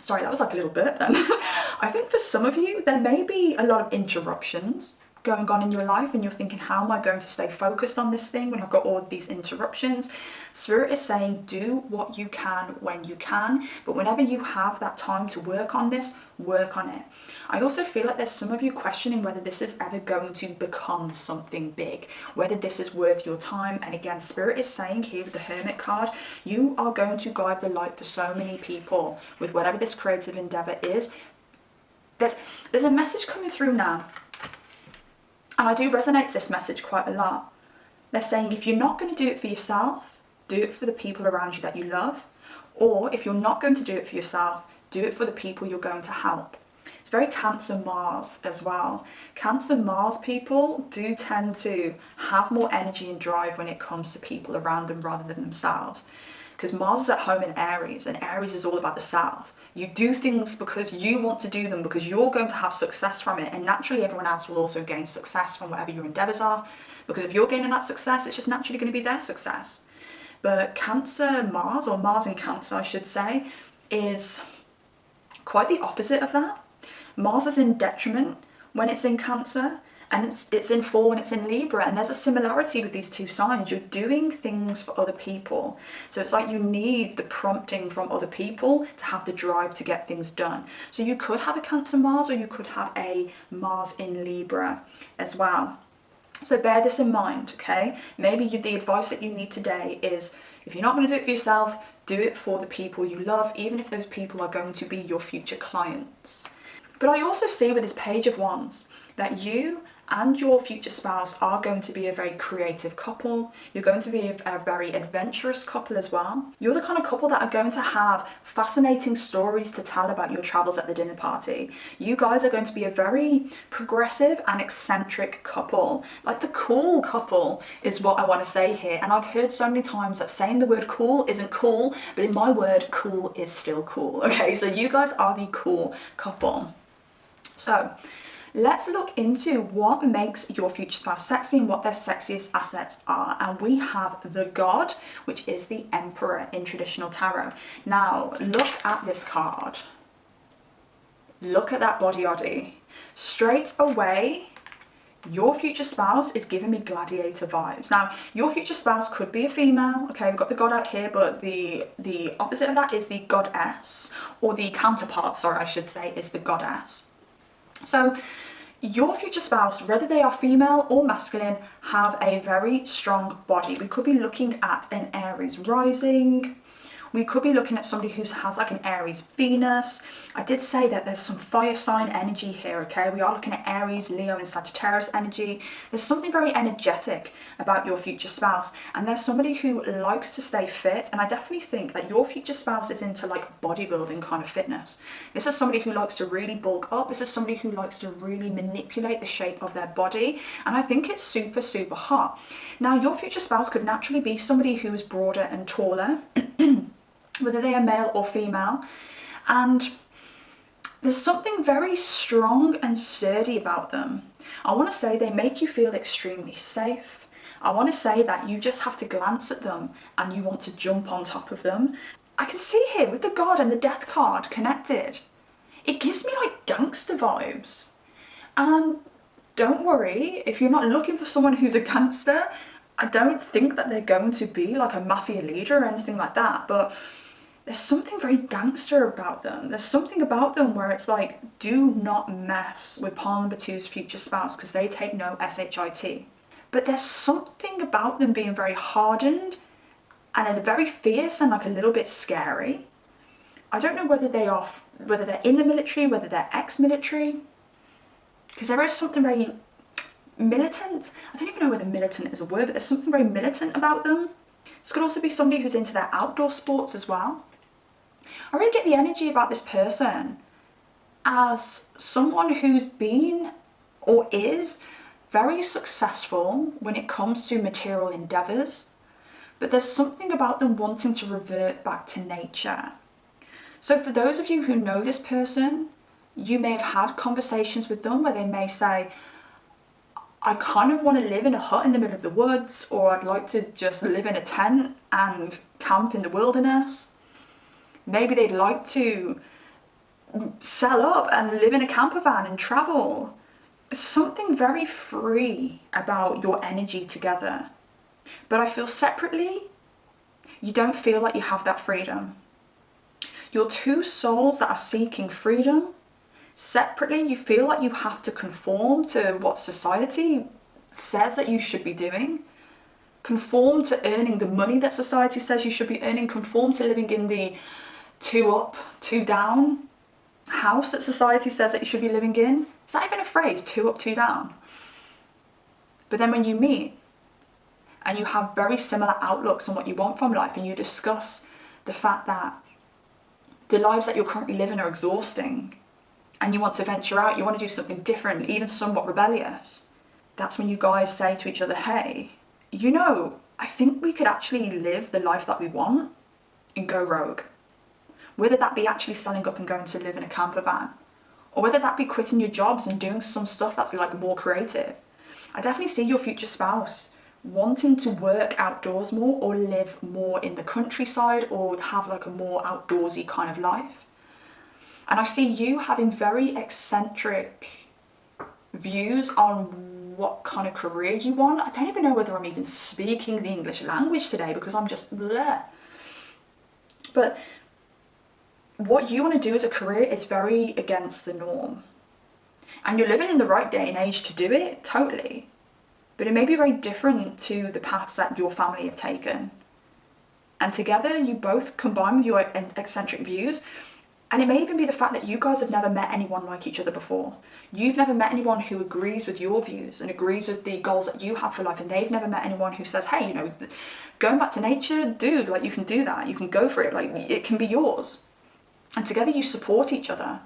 Sorry, that was like a little bit then. I think for some of you, there may be a lot of interruptions going on in your life and you're thinking, how am I going to stay focused on this thing when I've got all of these interruptions? Spirit is saying, do what you can when you can, but whenever you have that time to work on this, work on it. I also feel like there's some of you questioning whether this is ever going to become something big, whether this is worth your time. And again, Spirit is saying here with the Hermit card, you are going to guide the light for so many people with whatever this creative endeavor is. There's a message coming through now. And I do resonate to this message quite a lot. They're saying if you're not going to do it for yourself, do it for the people around you that you love. Or if you're not going to do it for yourself, do it for the people you're going to help. It's very Cancer Mars as well. Cancer Mars people do tend to have more energy and drive when it comes to people around them rather than themselves. Because Mars is at home in Aries, and Aries is all about the self. You do things because you want to do them, because you're going to have success from it, and naturally everyone else will also gain success from whatever your endeavours are, because if you're gaining that success, it's just naturally going to be their success. But Cancer Mars, or Mars in Cancer I should say, is quite the opposite of that. Mars is in detriment when it's in Cancer, and it's in fall when it's in Libra, and there's a similarity with these two signs. You're doing things for other people, so it's like you need the prompting from other people to have the drive to get things done. So you could have a Cancer Mars, or you could have a Mars in Libra as well. So bear this in mind, okay? Maybe the advice that you need today is, if you're not going to do it for yourself, do it for the people you love, even if those people are going to be your future clients. But I also see with this Page of Wands that you and your future spouse are going to be a very creative couple. You're going to be a very adventurous couple as well. You're the kind of couple that are going to have fascinating stories to tell about your travels at the dinner party. You guys are going to be a very progressive and eccentric couple. Like the cool couple is what I want to say here. And I've heard so many times that saying the word cool isn't cool, but in my word, cool is still cool. Okay, so you guys are the cool couple. So let's look into what makes your future spouse sexy and what their sexiest assets are. And we have the God, which is the Emperor in traditional tarot. Now, look at this card. Look at that body. Straight away, your future spouse is giving me gladiator vibes. Now, your future spouse could be a female. Okay, we've got the God out here, but the opposite of that is the goddess, or the counterpart, sorry, I should say, is the goddess. So your future spouse, whether they are female or masculine, have a very strong body. We could be looking at an Aries rising. We could be looking at somebody who has like an Aries Venus. I did say that there's some fire sign energy here, okay? We are looking at Aries, Leo and Sagittarius energy. There's something very energetic about your future spouse, and there's somebody who likes to stay fit, and I definitely think that your future spouse is into like bodybuilding kind of fitness. This is somebody who likes to really bulk up. This is somebody who likes to really manipulate the shape of their body, and I think it's super, super hot. Now, your future spouse could naturally be somebody who is broader and taller, whether they are male or female, and there's something very strong and sturdy about them. I want to say they make you feel extremely safe. I want to say that you just have to glance at them and you want to jump on top of them. I can see here with the God and the Death card connected, it gives me like gangster vibes. And don't worry, if you're not looking for someone who's a gangster, I don't think that they're going to be like a mafia leader or anything like that, but there's something very gangster about them. There's something about them where it's like, do not mess with Pile Number 2's future spouse, because they take no shit. But there's something about them being very hardened and very fierce and like a little bit scary. I don't know whether they're in the military, whether they're ex-military, because there is something very militant. I don't even know whether militant is a word, but there's something very militant about them. This could also be somebody who's into their outdoor sports as well. I really get the energy about this person as someone who's been or is very successful when it comes to material endeavors, but there's something about them wanting to revert back to nature. So for those of you who know this person, you may have had conversations with them where they may say, I kind of want to live in a hut in the middle of the woods, or I'd like to just live in a tent and camp in the wilderness. Maybe they'd like to sell up and live in a camper van and travel. Something very free about your energy together. But I feel separately, you don't feel like you have that freedom. You're two souls that are seeking freedom. Separately, you feel like you have to conform to what society says that you should be doing. Conform to earning the money that society says you should be earning. Conform to living in the 2 up, 2 down house that society says that you should be living in. Is that even a phrase? 2 up, 2 down. But then when you meet and you have very similar outlooks on what you want from life, and you discuss the fact that the lives that you're currently living are exhausting, and you want to venture out, you want to do something different, even somewhat rebellious, that's when you guys say to each other, hey, you know, I think we could actually live the life that we want and go rogue. Whether that be actually selling up and going to live in a camper van, or whether that be quitting your jobs and doing some stuff that's like more creative. I definitely see your future spouse wanting to work outdoors more, or live more in the countryside, or have like a more outdoorsy kind of life. And I see you having very eccentric views on what kind of career you want. I don't even know whether I'm even speaking the English language today because I'm just bleh. But what you want to do as a career is very against the norm. And you're living in the right day and age to do it, totally. But it may be very different to the paths that your family have taken. And together you both combine with your eccentric views. And it may even be the fact that you guys have never met anyone like each other before. You've never met anyone who agrees with your views and agrees with the goals that you have for life. And they've never met anyone who says, hey, you know, going back to nature, dude, like you can do that. You can go for it. Like it can be yours. And together you support each other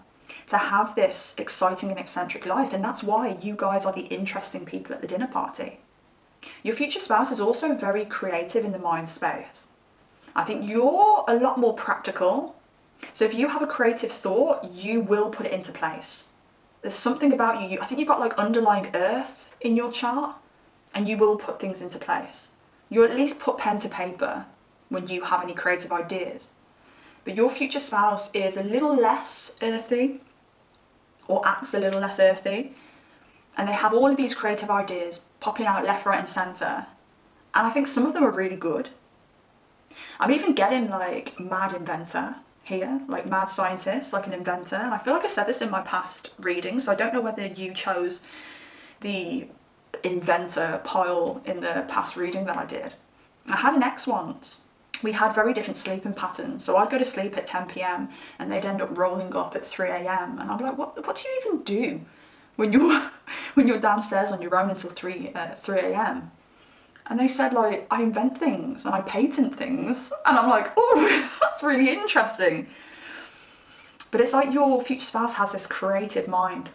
to have this exciting and eccentric life. And that's why you guys are the interesting people at the dinner party. Your future spouse is also very creative in the mind space. I think you're a lot more practical. So if you have a creative thought, you will put it into place. There's something about you, I think you've got like underlying earth in your chart, and you will put things into place. You at least put pen to paper when you have any creative ideas. But your future spouse is a little less earthy, or acts a little less earthy, and they have all of these creative ideas popping out left, right and centre. And I think some of them are really good. I'm even getting like mad inventor here, like mad scientist, like an inventor. And I feel like I said this in my past reading, so I don't know whether you chose the inventor pile in the past reading that I did. I had an ex once. We had very different sleeping patterns. So I'd go to sleep at 10 p.m. and they'd end up rolling up at 3 a.m. And I'd be like, what do you even do when you're downstairs on your own until 3 a.m.? And they said, like, I invent things and I patent things. And I'm like, oh, that's really interesting. But it's like your future spouse has this creative mind.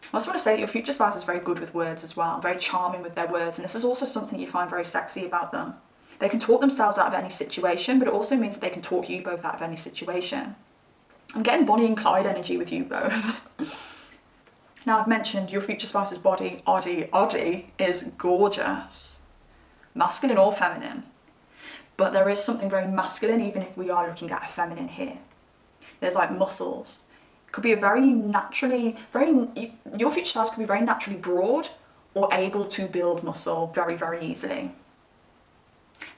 I also want to say that your future spouse is very good with words as well, very charming with their words. And this is also something you find very sexy about them. They can talk themselves out of any situation, but it also means that they can talk you both out of any situation. I'm getting Bonnie and Clyde energy with you both. Now, I've mentioned your future spouse's body, Oddie, is gorgeous. Masculine or feminine. But there is something very masculine, even if we are looking at a feminine here. There's like muscles. It could be a your future spouse could be very naturally broad or able to build muscle very, very easily.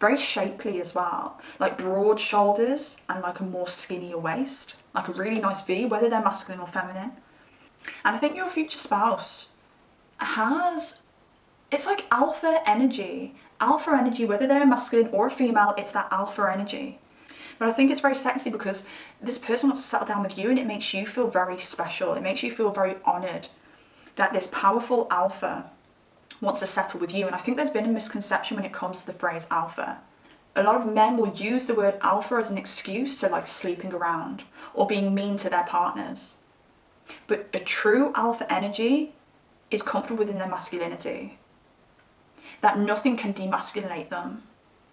Very shapely as well, like broad shoulders and like a more skinnier waist, like a really nice V, whether they're masculine or feminine. And I think your future spouse it's like alpha energy, whether they're a masculine or a female, it's that alpha energy. But I think it's very sexy because this person wants to settle down with you and it makes you feel very special. It makes you feel very honored that this powerful alpha wants to settle with you. And I think there's been a misconception when it comes to the phrase alpha. A lot of men will use the word alpha as an excuse to like sleeping around or being mean to their partners. But a true alpha energy is comfortable within their masculinity, that nothing can demasculinate them.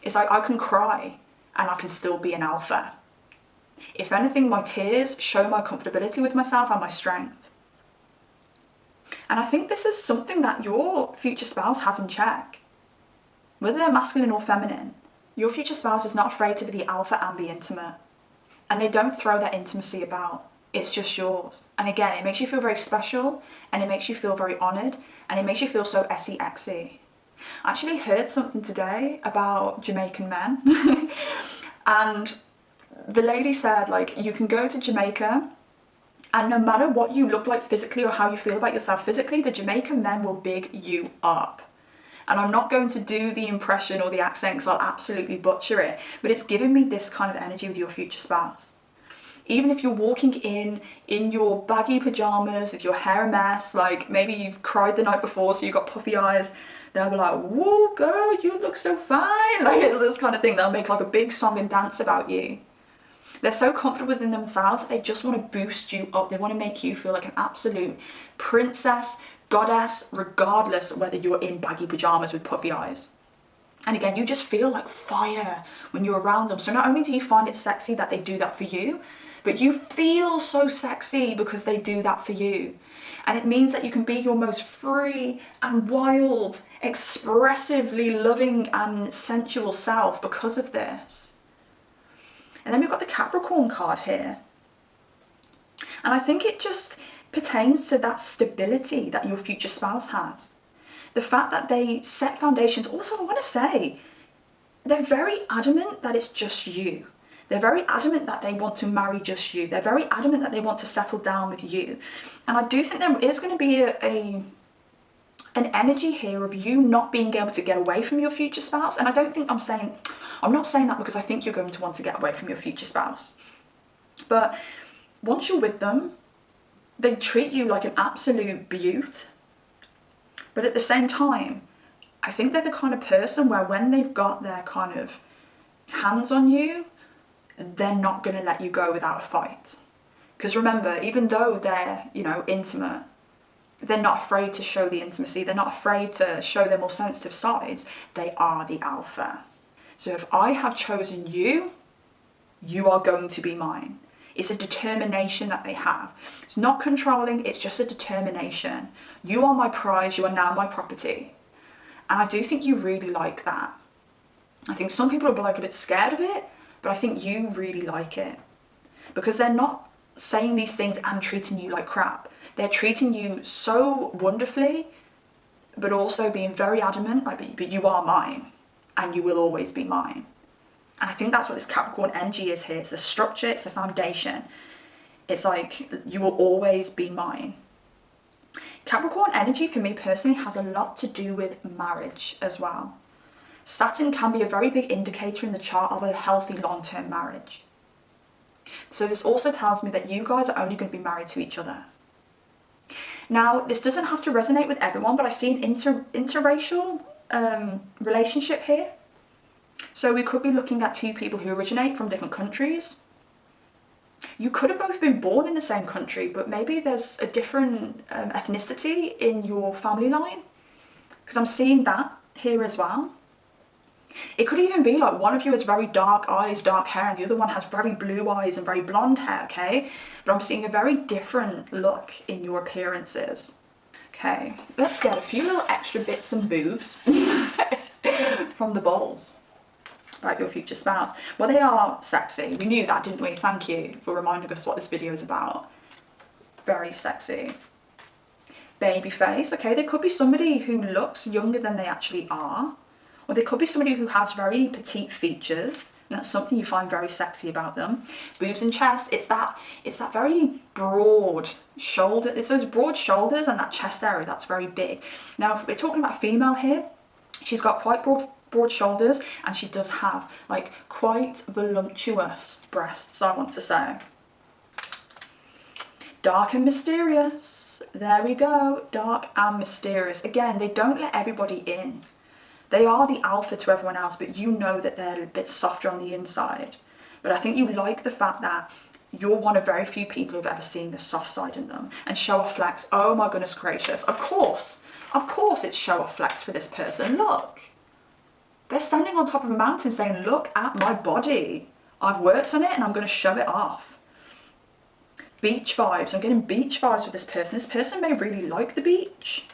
It's like I can cry and I can still be an alpha. If anything, my tears show my comfortability with myself and my strength. And I think this is something that your future spouse has in check. Whether they're masculine or feminine, your future spouse is not afraid to be the alpha and be intimate. And they don't throw their intimacy about. It's just yours. And again, it makes you feel very special, and it makes you feel very honoured, and it makes you feel so SEXy. I actually heard something today about Jamaican men. And the lady said, like, you can go to Jamaica, and no matter what you look like physically or how you feel about yourself physically, the Jamaican men will big you up. And I'm not going to do the impression or the accent because I'll absolutely butcher it, but it's giving me this kind of energy with your future spouse. Even if you're walking in your baggy pajamas with your hair a mess, like maybe you've cried the night before so you've got puffy eyes, they'll be like, whoa girl, you look so fine. Like it's this kind of thing. They'll make like a big song and dance about you. They're so comfortable within themselves, they just want to boost you up. They want to make you feel like an absolute princess, goddess, regardless of whether you're in baggy pajamas with puffy eyes. And again, you just feel like fire when you're around them. So not only do you find it sexy that they do that for you, but you feel so sexy because they do that for you. And it means that you can be your most free and wild, expressively loving and sensual self because of this. And then we've got the Capricorn card here. And I think it just pertains to that stability that your future spouse has. The fact that they set foundations. Also, I want to say, they're very adamant that it's just you. They're very adamant that they want to marry just you. They're very adamant that they want to settle down with you. And I do think there is going to be an energy here of you not being able to get away from your future spouse. And I don't think I'm not saying that because I think you're going to want to get away from your future spouse. But once you're with them, they treat you like an absolute beaut. But at the same time, I think they're the kind of person where when they've got their kind of hands on you, they're not going to let you go without a fight. Because remember, even though they're, intimate, they're not afraid to show the intimacy. They're not afraid to show their more sensitive sides. They are the alpha. So if I have chosen you, you are going to be mine. It's a determination that they have. It's not controlling, it's just a determination. You are my prize, you are now my property. And I do think you really like that. I think some people are like a bit scared of it, but I think you really like it. Because they're not saying these things and treating you like crap. They're treating you so wonderfully, but also being very adamant, like, but you are mine, and you will always be mine. And I think that's what this Capricorn energy is here. It's the structure, it's the foundation. It's like, you will always be mine. Capricorn energy for me personally has a lot to do with marriage as well. Saturn can be a very big indicator in the chart of a healthy long-term marriage. So this also tells me that you guys are only going to be married to each other. Now, this doesn't have to resonate with everyone, but I see an interracial relationship here. So we could be looking at two people who originate from different countries. You could have both been born in the same country, but maybe there's a different ethnicity in your family line. Because I'm seeing that here as well. It could even be like one of you has very dark eyes, dark hair, and the other one has very blue eyes and very blonde hair, okay? But I'm seeing a very different look in your appearances. Okay, let's get a few little extra bits and boobs from the bowls about your future spouse. Well, they are sexy. We knew that, didn't we? Thank you for reminding us what this video is about. Very sexy. Baby face. Okay, there could be somebody who looks younger than they actually are. Or there could be somebody who has very petite features, and that's something you find very sexy about them. Boobs and chest, it's that very broad shoulder, it's those broad shoulders and that chest area that's very big. Now, if we're talking about a female here, she's got quite broad shoulders, and she does have like quite voluptuous breasts, I want to say. Dark and mysterious. There we go, dark and mysterious. Again, they don't let everybody in. They are the alpha to everyone else, but you know that they're a bit softer on the inside. But I think you like the fact that you're one of very few people who've ever seen the soft side in them. And show off flex, oh my goodness gracious, of course it's show off flex for this person. Look, they're standing on top of a mountain saying, look at my body. I've worked on it and I'm going to show it off. Beach vibes, I'm getting beach vibes with this person. This person may really like the beach.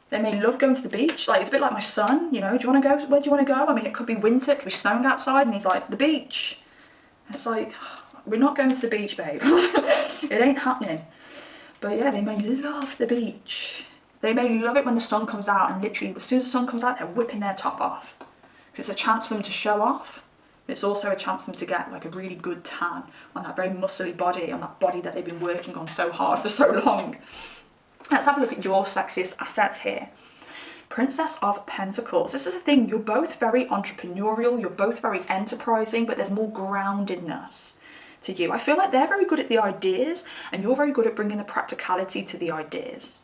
They may love going to the beach. Like, it's a bit like my son, you know, do you want to go? Where do you want to go? I mean, it could be winter, it could be snowing outside, and he's like, the beach. And it's like, we're not going to the beach, babe. It ain't happening. But yeah, they may love the beach. They may love it when the sun comes out, and literally, as soon as the sun comes out, they're whipping their top off. Because it's a chance for them to show off. It's also a chance for them to get like a really good tan on that very muscly body, on that body that they've been working on so hard for so long. Let's have a look at your sexiest assets here. Princess of Pentacles. This is the thing, you're both very entrepreneurial, you're both very enterprising, but there's more groundedness to you. I feel like they're very good at the ideas and you're very good at bringing the practicality to the ideas.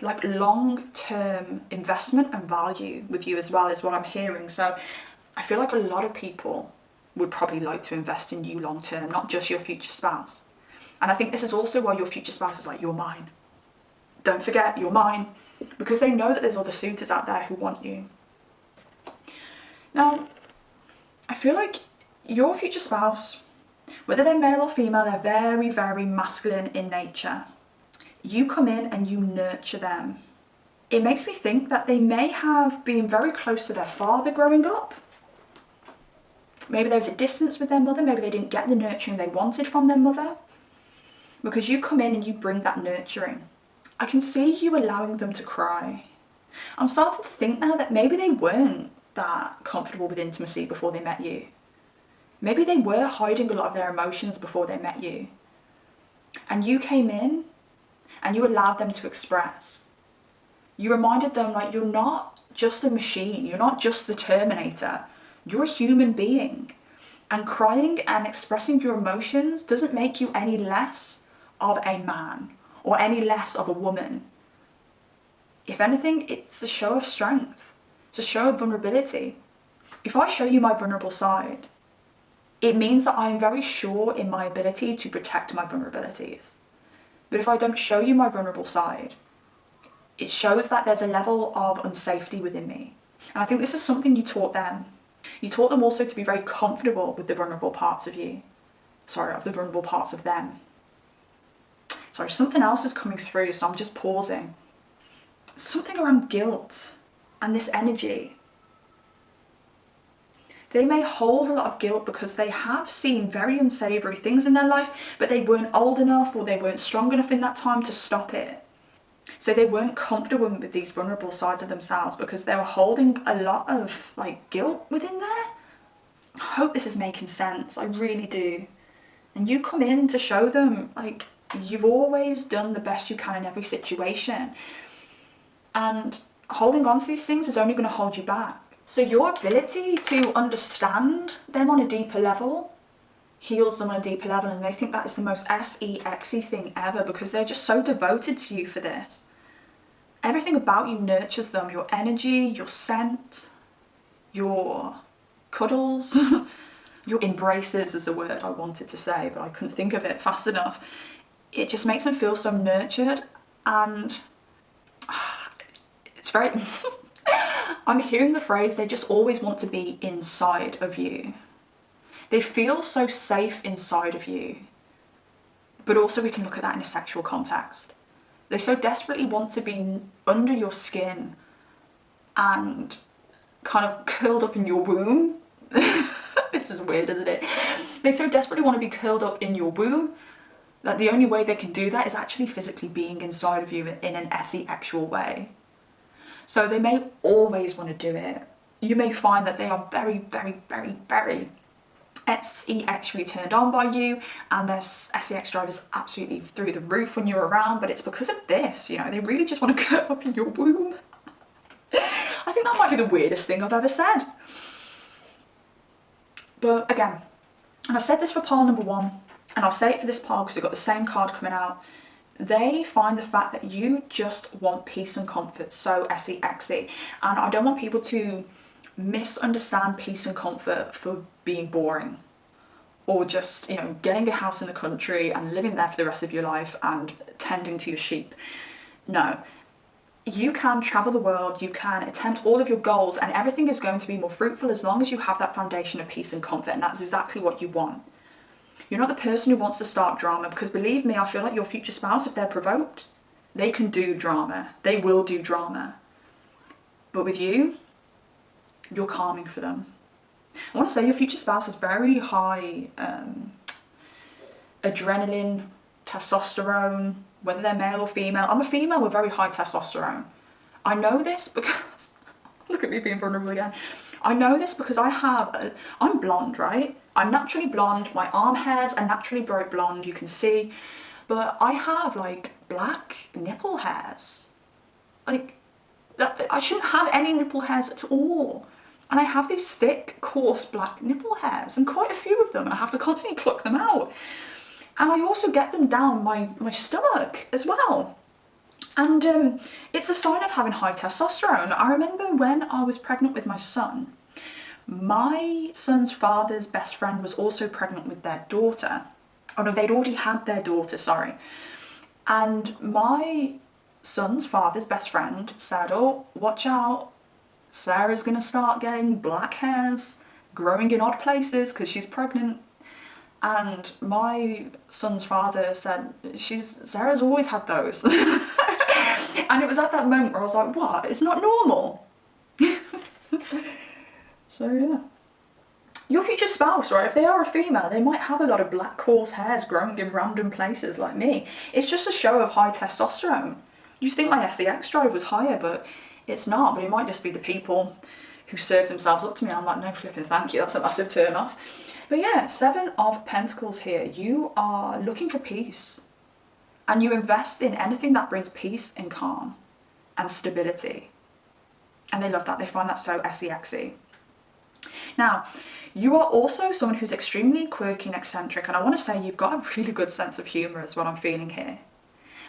Like long-term investment and value with you as well is what I'm hearing. So I feel like a lot of people would probably like to invest in you long-term, not just your future spouse. And I think this is also why your future spouse is like, you're mine. Don't forget, you're mine. Because they know that there's other suitors out there who want you. Now, I feel like your future spouse, whether they're male or female, they're very, very masculine in nature. You come in and you nurture them. It makes me think that they may have been very close to their father growing up. Maybe there was a distance with their mother. Maybe they didn't get the nurturing they wanted from their mother. Because you come in and you bring that nurturing. I can see you allowing them to cry. I'm starting to think now that maybe they weren't that comfortable with intimacy before they met you. Maybe they were hiding a lot of their emotions before they met you. And you came in and you allowed them to express. You reminded them, like, you're not just a machine. You're not just the Terminator. You're a human being. And crying and expressing your emotions doesn't make you any less of a man or any less of a woman. If anything, it's a show of strength. It's a show of vulnerability. If I show you my vulnerable side, it means that I'm very sure in my ability to protect my vulnerabilities. But if I don't show you my vulnerable side, it shows that there's a level of unsafety within me. And I think this is something you taught them. You taught them also to be very comfortable with the vulnerable parts of you. Sorry, of the vulnerable parts of them. Sorry, something else is coming through, so I'm just pausing. Something around guilt and this energy. They may hold a lot of guilt because they have seen very unsavory things in their life, but they weren't old enough or they weren't strong enough in that time to stop it. So they weren't comfortable with these vulnerable sides of themselves because they were holding a lot of like guilt within there. I hope this is making sense. I really do. And you come in to show them, like, you've always done the best you can in every situation. And holding on to these things is only going to hold you back. So your ability to understand them on a deeper level heals them on a deeper level, and they think that is the most sexy thing ever because they're just so devoted to you for this. Everything about you nurtures them. Your energy, your scent, your cuddles, your embraces is the word I wanted to say, but I couldn't think of it fast enough. It just makes them feel so nurtured, and it's very... I'm hearing the phrase, they just always want to be inside of you. They feel so safe inside of you. But also we can look at that in a sexual context. They so desperately want to be under your skin and kind of curled up in your womb. This is weird, isn't it? They so desperately want to be curled up in your womb that the only way they can do that is actually physically being inside of you in an sexual way. So they may always want to do it. You may find that they are very, very, very, very sexually turned on by you, and their sex drive is absolutely through the roof when you're around, but it's because of this, you know, they really just want to curl up in your womb. I think that might be the weirdest thing I've ever said. But again, and I said this for pile number one, and I'll say it for this pile because I've got the same card coming out. They find the fact that you just want peace and comfort so sexy. And I don't want people to misunderstand peace and comfort for being boring or just, you know, getting a house in the country and living there for the rest of your life and tending to your sheep. No. You can travel the world, you can attempt all of your goals, and everything is going to be more fruitful as long as you have that foundation of peace and comfort, and that's exactly what you want. You're not the person who wants to start drama, because believe me, I feel like your future spouse, if they're provoked, they can do drama. They will do drama. But with you, you're calming for them. I want to say your future spouse has very high adrenaline, testosterone, whether they're male or female. I'm a female with very high testosterone. I know this because, look at me being vulnerable again. I know this because I'm blonde, right? I'm naturally blonde. My arm hairs are naturally bright blonde, you can see. But I have like black nipple hairs. Like, I shouldn't have any nipple hairs at all. And I have these thick, coarse black nipple hairs, and quite a few of them. I have to constantly pluck them out. And I also get them down my stomach as well. And it's a sign of having high testosterone. I remember when I was pregnant with my son's father's best friend was also pregnant with their daughter. Oh no, they'd already had their daughter, sorry. And my son's father's best friend said, oh, watch out, Sarah's gonna start getting black hairs, growing in odd places because she's pregnant. And my son's father said, Sarah's always had those. And it was at that moment where I was like, what? It's not normal. So yeah. Your future spouse, right, if they are a female, they might have a lot of black coarse hairs growing in random places like me. It's just a show of high testosterone. You think my SEX drive was higher, but it's not. But it might just be the people who serve themselves up to me. I'm like, no flipping thank you, that's a massive turn off. But yeah, 7 of Pentacles here. You are looking for peace. And you invest in anything that brings peace and calm and stability. And they love that. They find that so SEXy. Now, you are also someone who's extremely quirky and eccentric. And I want to say you've got a really good sense of humour is what I'm feeling here.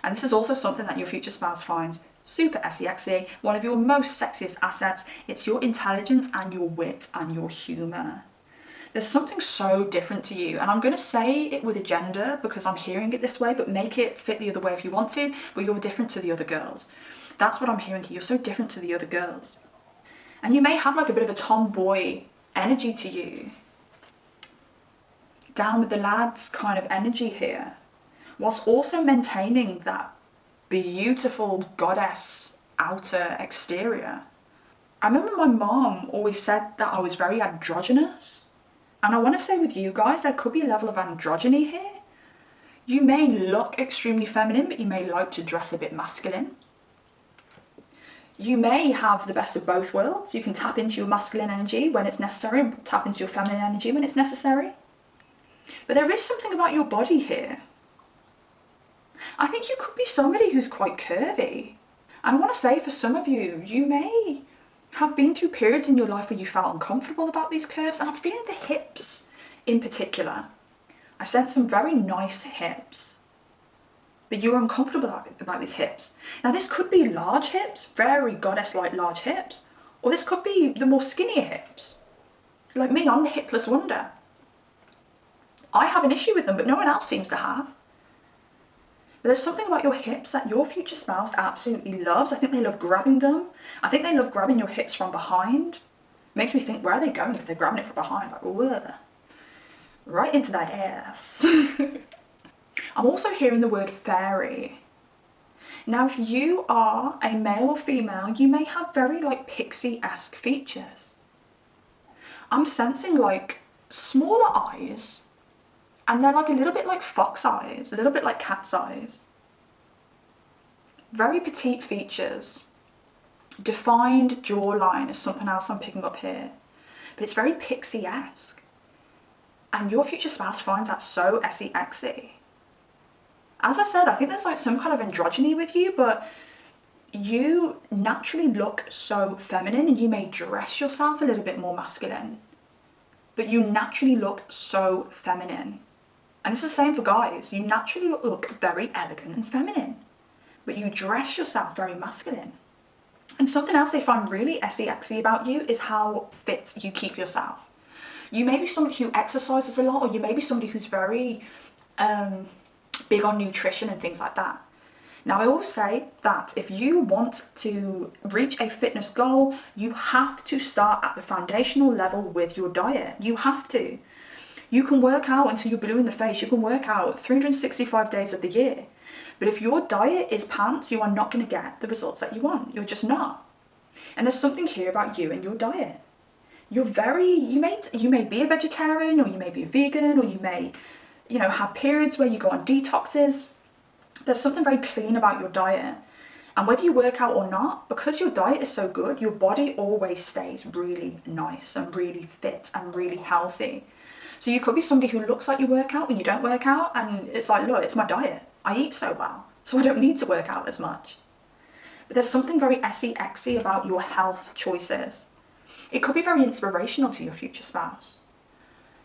And this is also something that your future spouse finds super SEXy. One of your most sexiest assets. It's your intelligence and your wit and your humour. There's something so different to you, and I'm going to say it with a gender because I'm hearing it this way, but make it fit the other way if you want to, but you're different to the other girls. That's what I'm hearing here. You're so different to the other girls. And you may have like a bit of a tomboy energy to you. Down with the lads kind of energy here, whilst also maintaining that beautiful goddess outer exterior. I remember my mom always said that I was very androgynous. And I want to say with you guys, there could be a level of androgyny here. You may look extremely feminine, but you may like to dress a bit masculine. You may have the best of both worlds. You can tap into your masculine energy when it's necessary and tap into your feminine energy when it's necessary. But there is something about your body here. I think you could be somebody who's quite curvy. And I want to say for some of you, you may have been through periods in your life where you felt uncomfortable about these curves, and I'm feeling the hips in particular. I sense some very nice hips, but you're uncomfortable about these hips. Now this could be large hips, very goddess-like large hips, or this could be the more skinnier hips. Like me, I'm the hipless wonder. I have an issue with them, but no one else seems to have. But there's something about your hips that your future spouse absolutely loves. I think they love grabbing them. I think they love grabbing your hips from behind. Makes me think, where are they going if they're grabbing it from behind? Like, ugh. Right into that ass. I'm also hearing the word fairy. Now, if you are a male or female, you may have very like pixie-esque features. I'm sensing like smaller eyes, and they're like a little bit like fox eyes, a little bit like cat's eyes. Very petite features. Defined jawline is something else I'm picking up here. But it's very pixie-esque. And your future spouse finds that so SEXy. As I said, I think there's like some kind of androgyny with you, but you naturally look so feminine, and you may dress yourself a little bit more masculine, but you naturally look so feminine. And it's the same for guys. You naturally look very elegant and feminine, but you dress yourself very masculine. And something else they find really SEXy about you is how fit you keep yourself. You may be somebody who exercises a lot, or you may be somebody who's very big on nutrition and things like that. Now, I always say that if you want to reach a fitness goal, you have to start at the foundational level with your diet. You have to. You can work out until you're blue in the face. You can work out 365 days of the year. But if your diet is pants, you are not going to get the results that you want. You're just not. And there's something here about you and your diet. You may be a vegetarian, or you may be a vegan, or you may, have periods where you go on detoxes. There's something very clean about your diet. And whether you work out or not, because your diet is so good, your body always stays really nice and really fit and really healthy. So you could be somebody who looks like you work out when you don't work out, and it's like, look, it's my diet. I eat so well, so I don't need to work out as much. But there's something very SE-XY about your health choices. It could be very inspirational to your future spouse.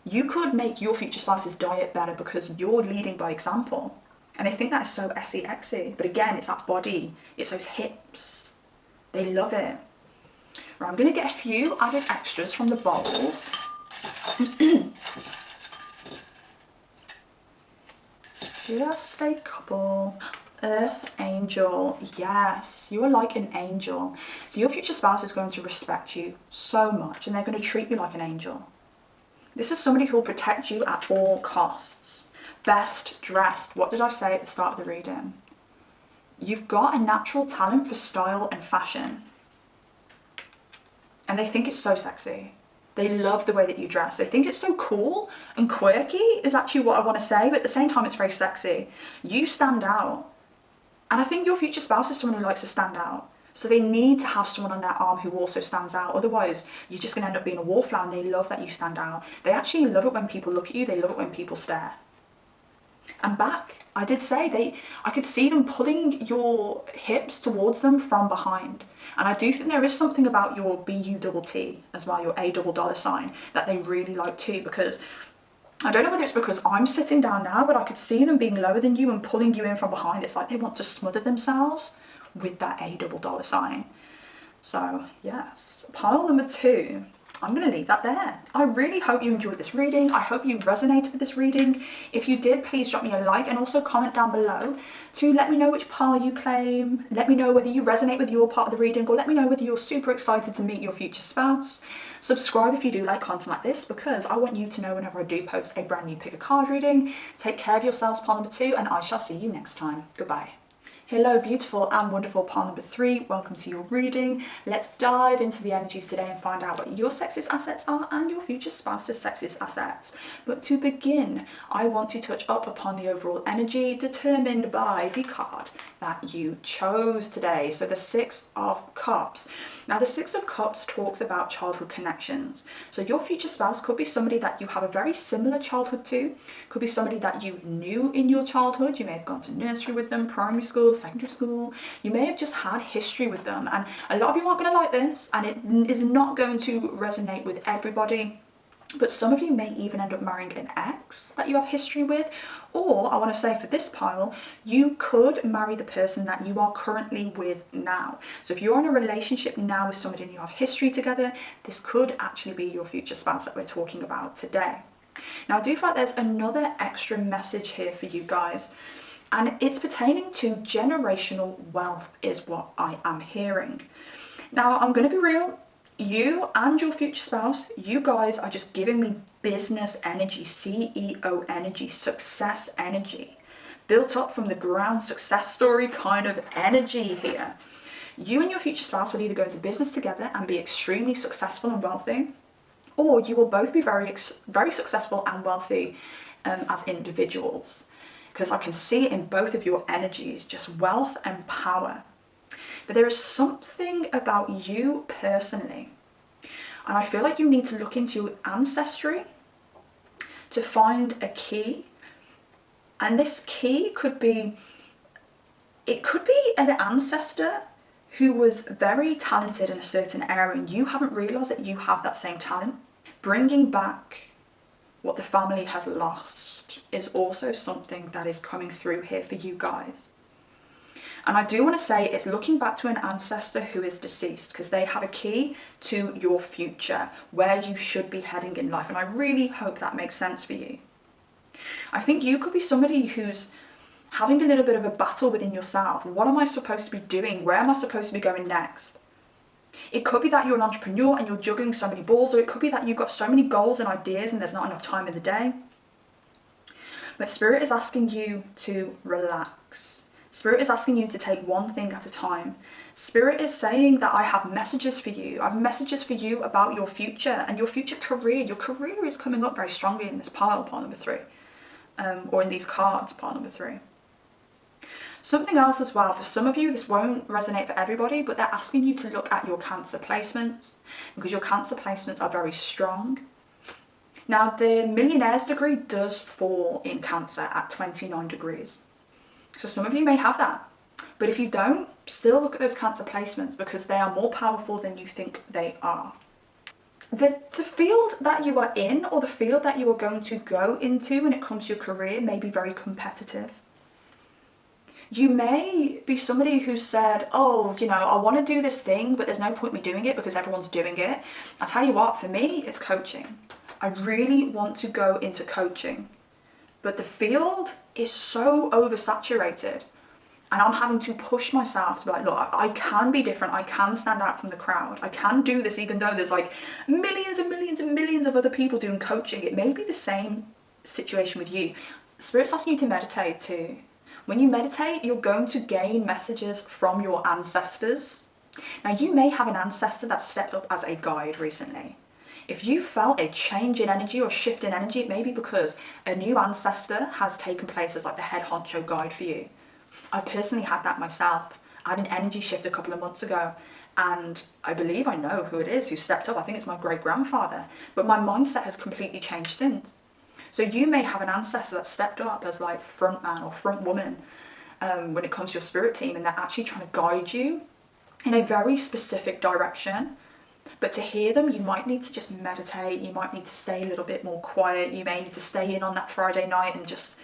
You could make your future spouse's diet better because you're leading by example. And I think that is so SE-XY. But again, it's that body, it's those hips. They love it. Right, I'm going to get a few added extras from the bowls. Just a couple. Earth Angel. Yes, you are like an angel. So your future spouse is going to respect you so much, and they're going to treat you like an angel. This is somebody who will protect you at all costs. Best dressed. What did I say at the start of the reading? You've got a natural talent for style and fashion. And they think it's so sexy. They love the way that you dress. They think it's so cool and quirky is actually what I want to say, but at the same time it's very sexy. You stand out. And I think your future spouse is someone who likes to stand out. So they need to have someone on their arm who also stands out. Otherwise, you're just going to end up being a wallflower, and they love that you stand out. They actually love it when people look at you. They love it when people stare. And back, I did say, I could see them pulling your hips towards them from behind. And I do think there is something about your B-U-T-T as well, your $, that they really like too, because I don't know whether it's because I'm sitting down now, but I could see them being lower than you and pulling you in from behind. It's like they want to smother themselves with that $. So yes, pile number 2. I'm going to leave that there. I really hope you enjoyed this reading. I hope you resonated with this reading. If you did, please drop me a like and also comment down below to let me know which pile you claim. Let me know whether you resonate with your part of the reading, or let me know whether you're super excited to meet your future spouse. Subscribe if you do like content like this, because I want you to know whenever I do post a brand new pick a card reading. Take care of yourselves, pile number 2, and I shall see you next time. Goodbye. Hello, beautiful and wonderful pile number 3. Welcome to your reading. Let's dive into the energies today and find out what your sexiest assets are and your future spouse's sexiest assets. But to begin, I want to touch up upon the overall energy determined by the card that you chose today. So the 6 of Cups. Now the 6 of Cups talks about childhood connections. So your future spouse could be somebody that you have a very similar childhood to, could be somebody that you knew in your childhood. You may have gone to nursery with them, primary school, secondary school. You may have just had history with them, and a lot of you aren't going to like this, and it is not going to resonate with everybody. But some of you may even end up marrying an ex that you have history with. Or, I want to say for this pile, you could marry the person that you are currently with now. So if you're in a relationship now with somebody and you have history together, this could actually be your future spouse that we're talking about today. Now, I do feel like there's another extra message here for you guys, and it's pertaining to generational wealth is what I am hearing. Now, I'm going to be real. You and your future spouse, you guys are just giving me business energy, CEO energy, success energy, built up from the ground, success story kind of energy here. You and your future spouse will either go into business together and be extremely successful and wealthy, or you will both be very successful and wealthy as individuals. Because I can see it in both of your energies, just wealth and power. But there is something about you personally, and I feel like you need to look into your ancestry to find a key. And this key could be an ancestor who was very talented in a certain area, and you haven't realized that you have that same talent. Bringing back what the family has lost is also something that is coming through here for you guys. And I do want to say it's looking back to an ancestor who is deceased, because they have a key to your future, where you should be heading in life. And I really hope that makes sense for you. I think you could be somebody who's having a little bit of a battle within yourself. What am I supposed to be doing? Where am I supposed to be going next? It could be that you're an entrepreneur and you're juggling so many balls, or it could be that you've got so many goals and ideas and there's not enough time in the day. But Spirit is asking you to relax. Spirit is asking you to take one thing at a time. Spirit is saying that I have messages for you. I have messages for you about your future and your future career. Your career is coming up very strongly in this pile number 3. Or in these cards, pile number 3. Something else as well, for some of you, this won't resonate for everybody, but they're asking you to look at your Cancer placements, because your Cancer placements are very strong. Now, the millionaire's degree does fall in Cancer at 29 degrees. So some of you may have that. But if you don't, still look at those Cancer placements, because they are more powerful than you think they are. The field that you are in, or the field that you are going to go into when it comes to your career, may be very competitive. You may be somebody who said, oh, you know, I want to do this thing, but there's no point me doing it because everyone's doing it. I'll tell you what, for me, it's coaching. I really want to go into coaching, but the field is so oversaturated, and I'm having to push myself to be like, look, I can be different. I can stand out from the crowd. I can do this, even though there's like millions and millions and millions of other people doing coaching. It may be the same situation with you. Spirit's asking you to meditate too. When you meditate, you're going to gain messages from your ancestors. Now, you may have an ancestor that stepped up as a guide recently. If you felt a change in energy or shift in energy, it may be because a new ancestor has taken place as like the head honcho guide for you. I've personally had that myself. I had an energy shift a couple of months ago, and I believe I know who it is who stepped up. I think it's my great-grandfather, but my mindset has completely changed since. So you may have an ancestor that stepped up as like front man or front woman when it comes to your spirit team, and they're actually trying to guide you in a very specific direction. But to hear them, you might need to just meditate. You might need to stay a little bit more quiet. You may need to stay in on that Friday night and just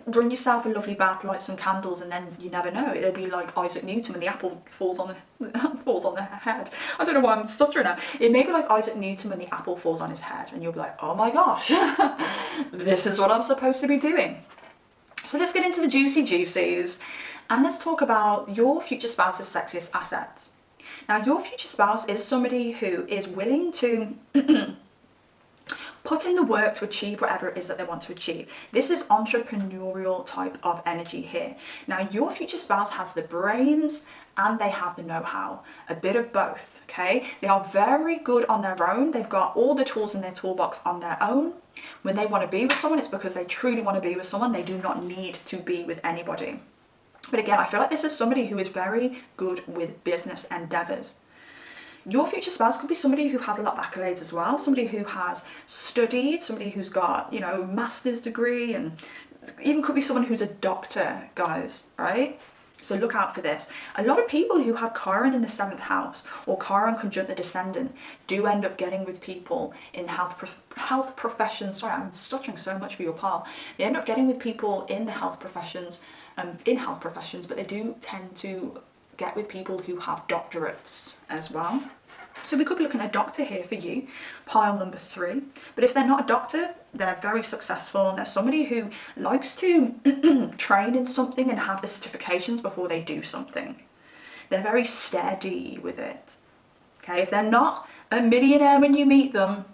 run yourself a lovely bath, light some candles, and then you never know. It'll be like Isaac Newton when the apple falls on their head. I don't know why I'm stuttering now. It may be like Isaac Newton when the apple falls on his head, and you'll be like, oh my gosh, this is what I'm supposed to be doing. So let's get into the juicy juicies, and let's talk about your future spouse's sexiest assets. Now, your future spouse is somebody who is willing to put in the work to achieve whatever it is that they want to achieve. This is entrepreneurial type of energy here. Now, your future spouse has the brains and they have the know-how, a bit of both, okay? They are very good on their own. They've got all the tools in their toolbox on their own. When they want to be with someone, it's because they truly want to be with someone. They do not need to be with anybody. But again, I feel like this is somebody who is very good with business endeavors. Your future spouse could be somebody who has a lot of accolades as well, somebody who has studied, somebody who's got, you know, master's degree, and even could be someone who's a doctor, guys, right? So look out for this. A lot of people who have Chiron in the 7th house or Chiron conjunct the descendant do end up getting with people in health professions. Sorry, I'm stuttering so much for your pal. They end up getting with people in the health professions, but they do tend to get with people who have doctorates as well. So we could be looking at a doctor here for you, pile number 3. But if they're not a doctor, they're very successful, and they're somebody who likes to train in something and have the certifications before they do something. They're very steady with it. Okay, if they're not a millionaire when you meet them,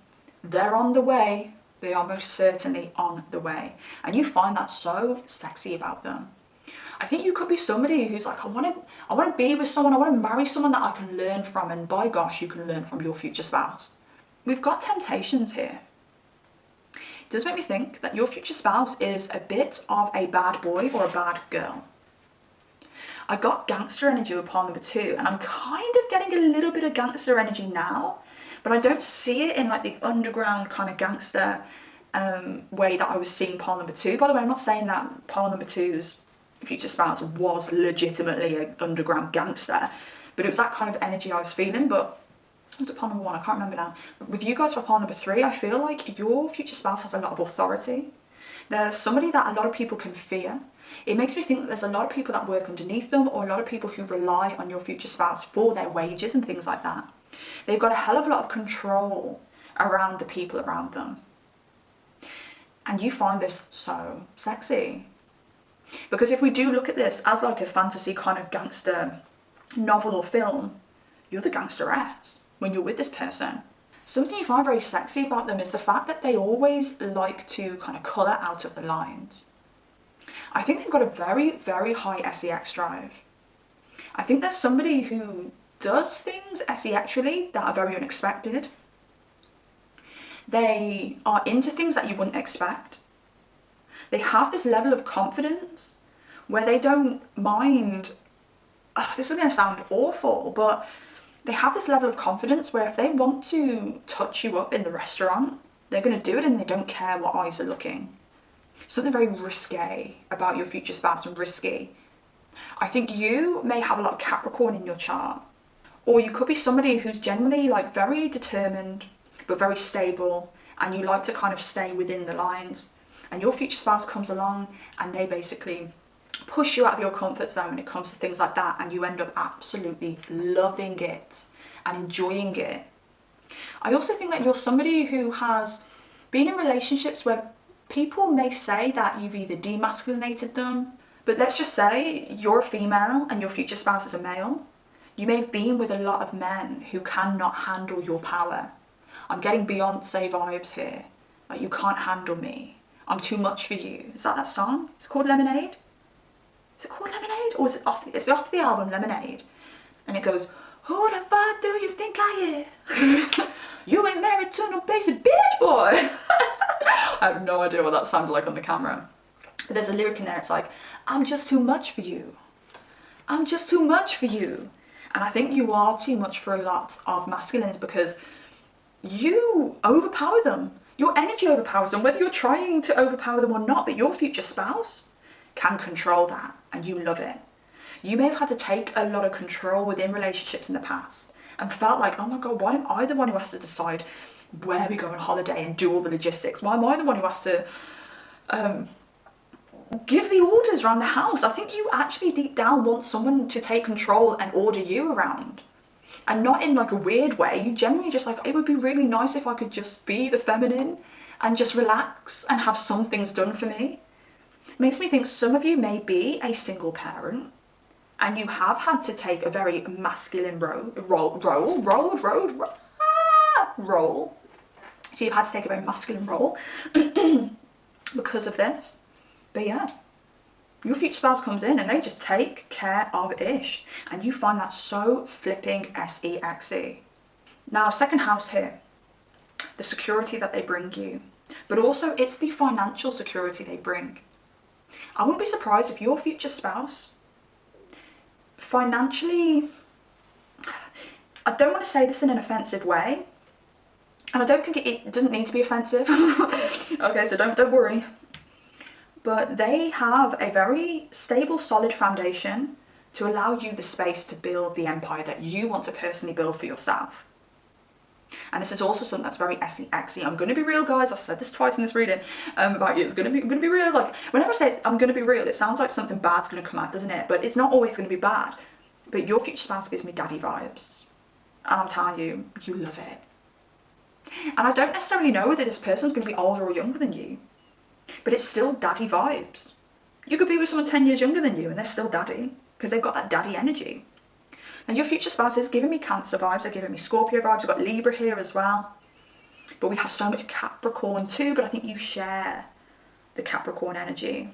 they're on the way. They are most certainly on the way. And you find that so sexy about them. I think you could be somebody who's like, I want to be with someone, I want to marry someone that I can learn from, and by gosh, you can learn from your future spouse. We've got temptations here. It does make me think that your future spouse is a bit of a bad boy or a bad girl. I got gangster energy with pile number 2, and I'm kind of getting a little bit of gangster energy now, but I don't see it in like the underground kind of gangster way that I was seeing pile number 2. By the way, I'm not saying that pile number 2's future spouse was legitimately an underground gangster, but it was that kind of energy I was feeling. But what's it, pile number 1? I can't remember now. But with you guys for pile number 3, I feel like your future spouse has a lot of authority. They're somebody that a lot of people can fear. It makes me think that there's a lot of people that work underneath them, or a lot of people who rely on your future spouse for their wages and things like that. They've got a hell of a lot of control around the people around them. And you find this so sexy. Because if we do look at this as like a fantasy kind of gangster novel or film, you're the gangsteress when you're with this person. Something you find very sexy about them is the fact that they always like to kind of colour out of the lines. I think they've got a very, very high SEX drive. I think there's somebody who does things SEXually that are very unexpected. They are into things that you wouldn't expect. They have this level of confidence where they don't mind, this is going to sound awful, but they have this level of confidence where if they want to touch you up in the restaurant, they're going to do it and they don't care what eyes are looking. Something very risque about your future spouse, and risky. I think you may have a lot of Capricorn in your chart, or you could be somebody who's generally like very determined but very stable, and you like to kind of stay within the lines, and your future spouse comes along and they basically push you out of your comfort zone when it comes to things like that, and you end up absolutely loving it and enjoying it. I also think that you're somebody who has been in relationships where people may say that you've either demasculinated them, but let's just say you're a female and your future spouse is a male. You may have been with a lot of men who cannot handle your power. I'm getting Beyonce vibes here. Like, you can't handle me. I'm too much for you. Is that song? Is it called Lemonade? Is it called Lemonade? Or is it off the album Lemonade? And it goes, who the fuck do you think I am? You ain't married to no basic bitch boy. I have no idea what that sounded like on the camera. But there's a lyric in there, it's like, I'm just too much for you. I'm just too much for you. And I think you are too much for a lot of masculines because you overpower them. Your energy overpowers them, whether you're trying to overpower them or not, but your future spouse can control that and you love it. You may have had to take a lot of control within relationships in the past and felt like, oh my God, why am I the one who has to decide where we go on holiday and do all the logistics? Why am I the one who has to give the orders around the house? I think you actually deep down want someone to take control and order you around. And not in like a weird way. You genuinely just like, it would be really nice if I could just be the feminine and just relax and have some things done for me. It makes me think some of you may be a single parent and you have had to take a very masculine role. So you've had to take a very masculine role because of this. But yeah, your future spouse comes in and they just take care of ish. And you find that so flipping sexy. Now, second house here, the security that they bring you, but also it's the financial security they bring. I wouldn't be surprised if your future spouse financially, I don't want to say this in an offensive way, and I don't think it doesn't need to be offensive. Okay, so don't worry. But they have a very stable, solid foundation to allow you the space to build the empire that you want to personally build for yourself. And this is also something that's very sexy. I'm going to be real, guys. I've said this twice in this reading. But it's going to be real. Like, whenever I say I'm going to be real, it sounds like something bad's going to come out, doesn't it? But it's not always going to be bad. But your future spouse gives me daddy vibes. And I'm telling you, you love it. And I don't necessarily know whether this person's going to be older or younger than you. But it's still daddy vibes. You could be with someone 10 years younger than you and they're still daddy because they've got that daddy energy. And your future spouse is giving me Cancer vibes, they're giving me Scorpio vibes, we've got Libra here as well. But we have so much Capricorn too, but I think you share the Capricorn energy.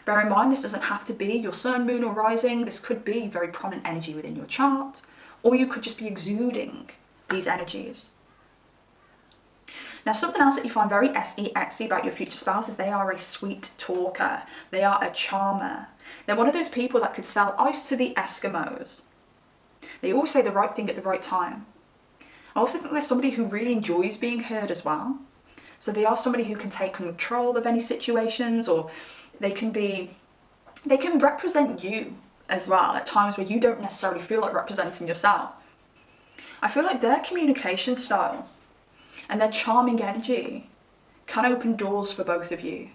Bear in mind, this doesn't have to be your sun, moon or rising. This could be very prominent energy within your chart, or you could just be exuding these energies. Now, something else that you find very sexy about your future spouse is they are a sweet talker. They are a charmer. They're one of those people that could sell ice to the Eskimos. They always say the right thing at the right time. I also think there's somebody who really enjoys being heard as well. So they are somebody who can take control of any situations, or they can represent you as well at times where you don't necessarily feel like representing yourself. I feel like their communication style and their charming energy can open doors for both of you.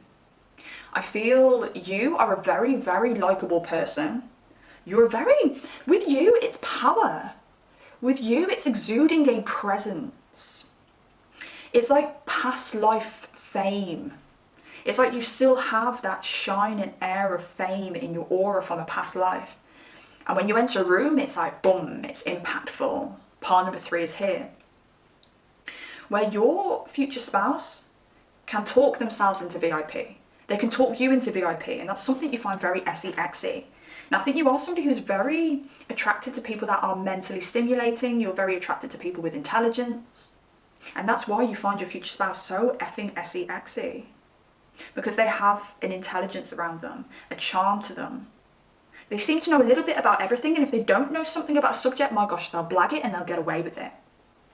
I feel you are a very, very likable person. With you, it's power. With you, it's exuding a presence. It's like past life fame. It's like you still have that shine and air of fame in your aura from a past life. And when you enter a room, it's like, boom, it's impactful. Part number 3 is here. Where your future spouse can talk themselves into VIP. They can talk you into VIP, and that's something you find very SE-XE. And I think you are somebody who's very attracted to people that are mentally stimulating. You're very attracted to people with intelligence. And that's why you find your future spouse so effing SE-XE. Because they have an intelligence around them, a charm to them. They seem to know a little bit about everything, and if they don't know something about a subject, my gosh, they'll blag it and they'll get away with it.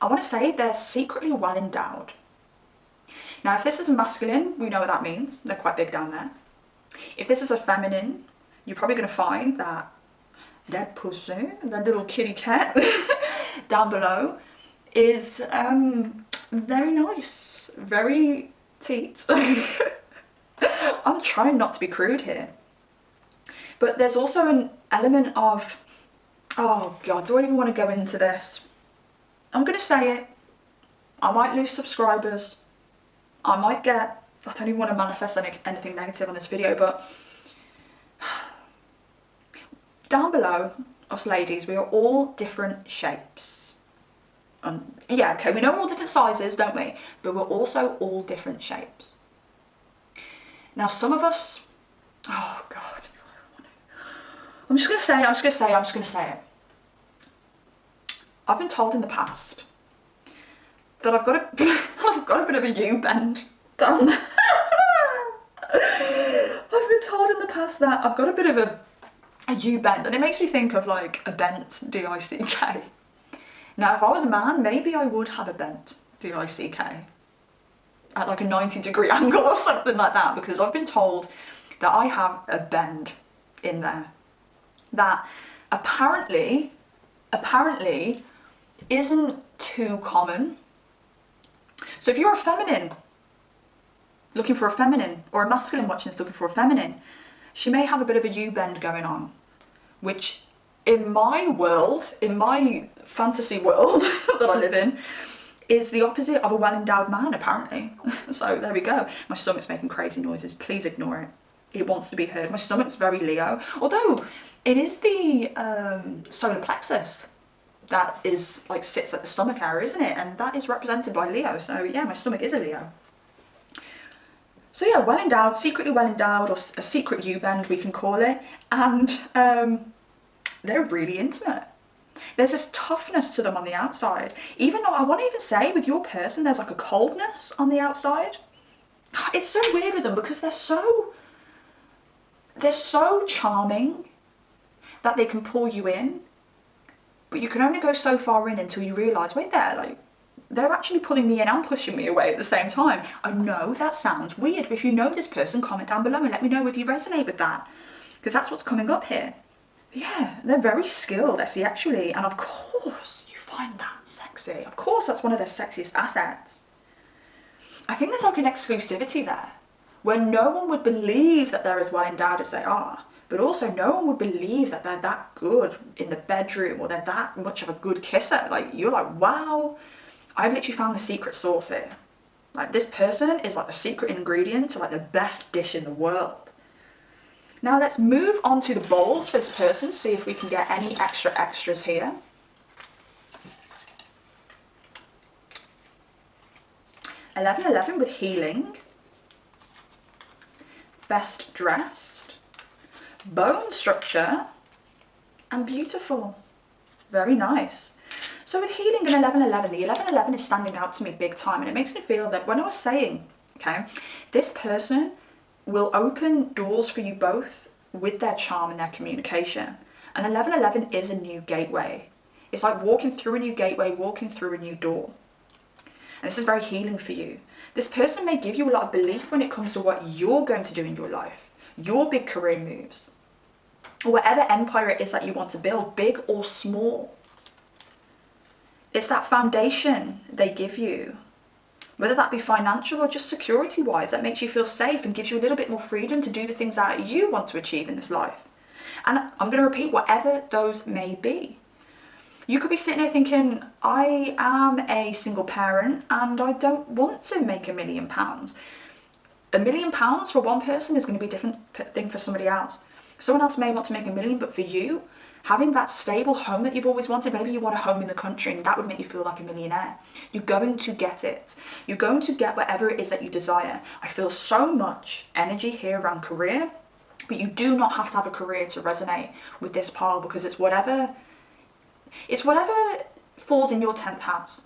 I want to say they're secretly well endowed. Now, if this is a masculine, we know what that means. They're quite big down there. If this is a feminine, you're probably going to find that that pussy, that little kitty cat down below is very nice, very teat. I'm trying not to be crude here. But there's also an element of, oh God, do I even want to go into this? I'm going to say it. I might lose subscribers. I might get, I don't even want to manifest anything negative on this video, but down below, us ladies, we are all different shapes. Yeah, okay, we know we're all different sizes, don't we? But we're also all different shapes. Now, some of us, oh God, I'm just going to say it. I've been told in the past that I've got a bit of a U-bend down there. I've been told in the past that I've got a bit of a U-bend, and it makes me think of like a bent, D-I-C-K. Now, if I was a man, maybe I would have a bent, D-I-C-K, at like a 90-degree angle or something like that, because I've been told that I have a bend in there that apparently isn't too common. So if you're a feminine looking for a feminine, or a masculine watching this looking for a feminine, she may have a bit of a U-bend going on, which in my world, in my fantasy world that I live in, is the opposite of a well-endowed man, apparently. So there we go. My stomach's making crazy noises. Please ignore it. It wants to be heard. My stomach's very Leo, although it is the solar plexus that is like sits at the stomach area, isn't it? And that is represented by Leo. So yeah, my stomach is a Leo. So yeah, well endowed, secretly well endowed, or a secret U-bend we can call it. And they're really intimate. There's this toughness to them on the outside. Even though I want to even say with your person, there's like a coldness on the outside. It's so weird with them because they're so charming that they can pull you in, but you can only go so far in until you realise, wait there, like, they're actually pulling me in and pushing me away at the same time. I know that sounds weird, but if you know this person, comment down below and let me know if you resonate with that, because that's what's coming up here. But yeah, they're very skilled, actually, and of course you find that sexy. Of course that's one of their sexiest assets. I think there's like an exclusivity there, where no one would believe that they're as well endowed as they are, but also no one would believe that they're that good in the bedroom or they're that much of a good kisser. Like, you're like, wow, I've literally found the secret sauce here. Like, this person is like the secret ingredient to like the best dish in the world. Now let's move on to the bowls for this person, see if we can get any extras here. (1111) with healing, best dressed, bone structure, and beautiful. Very nice. So with healing and 1111, the 1111 is standing out to me big time, and it makes me feel that when I was saying, okay, this person will open doors for you both with their charm and their communication. And 1111 is a new gateway. It's like walking through a new gateway, walking through a new door. And this is very healing for you. This person may give you a lot of belief when it comes to what you're going to do in your life, your big career moves, or whatever empire it is that you want to build, big or small. It's that foundation they give you Whether that be financial or just security wise, that makes you feel safe and gives you a little bit more freedom to do the things that you want to achieve in this life. And I'm going to repeat, whatever those may be. You could be sitting here thinking, I am a single parent and I don't want to make £1 million. £1 million for one person is going to be a different thing for somebody else. Someone else may want to make $1 million, but for you, having that stable home that you've always wanted, maybe you want a home in the country and that would make you feel like a millionaire. You're going to get it. You're going to get whatever it is that you desire. I feel so much energy here around career, but you do not have to have a career to resonate with this pile, because it's whatever falls in your 10th house.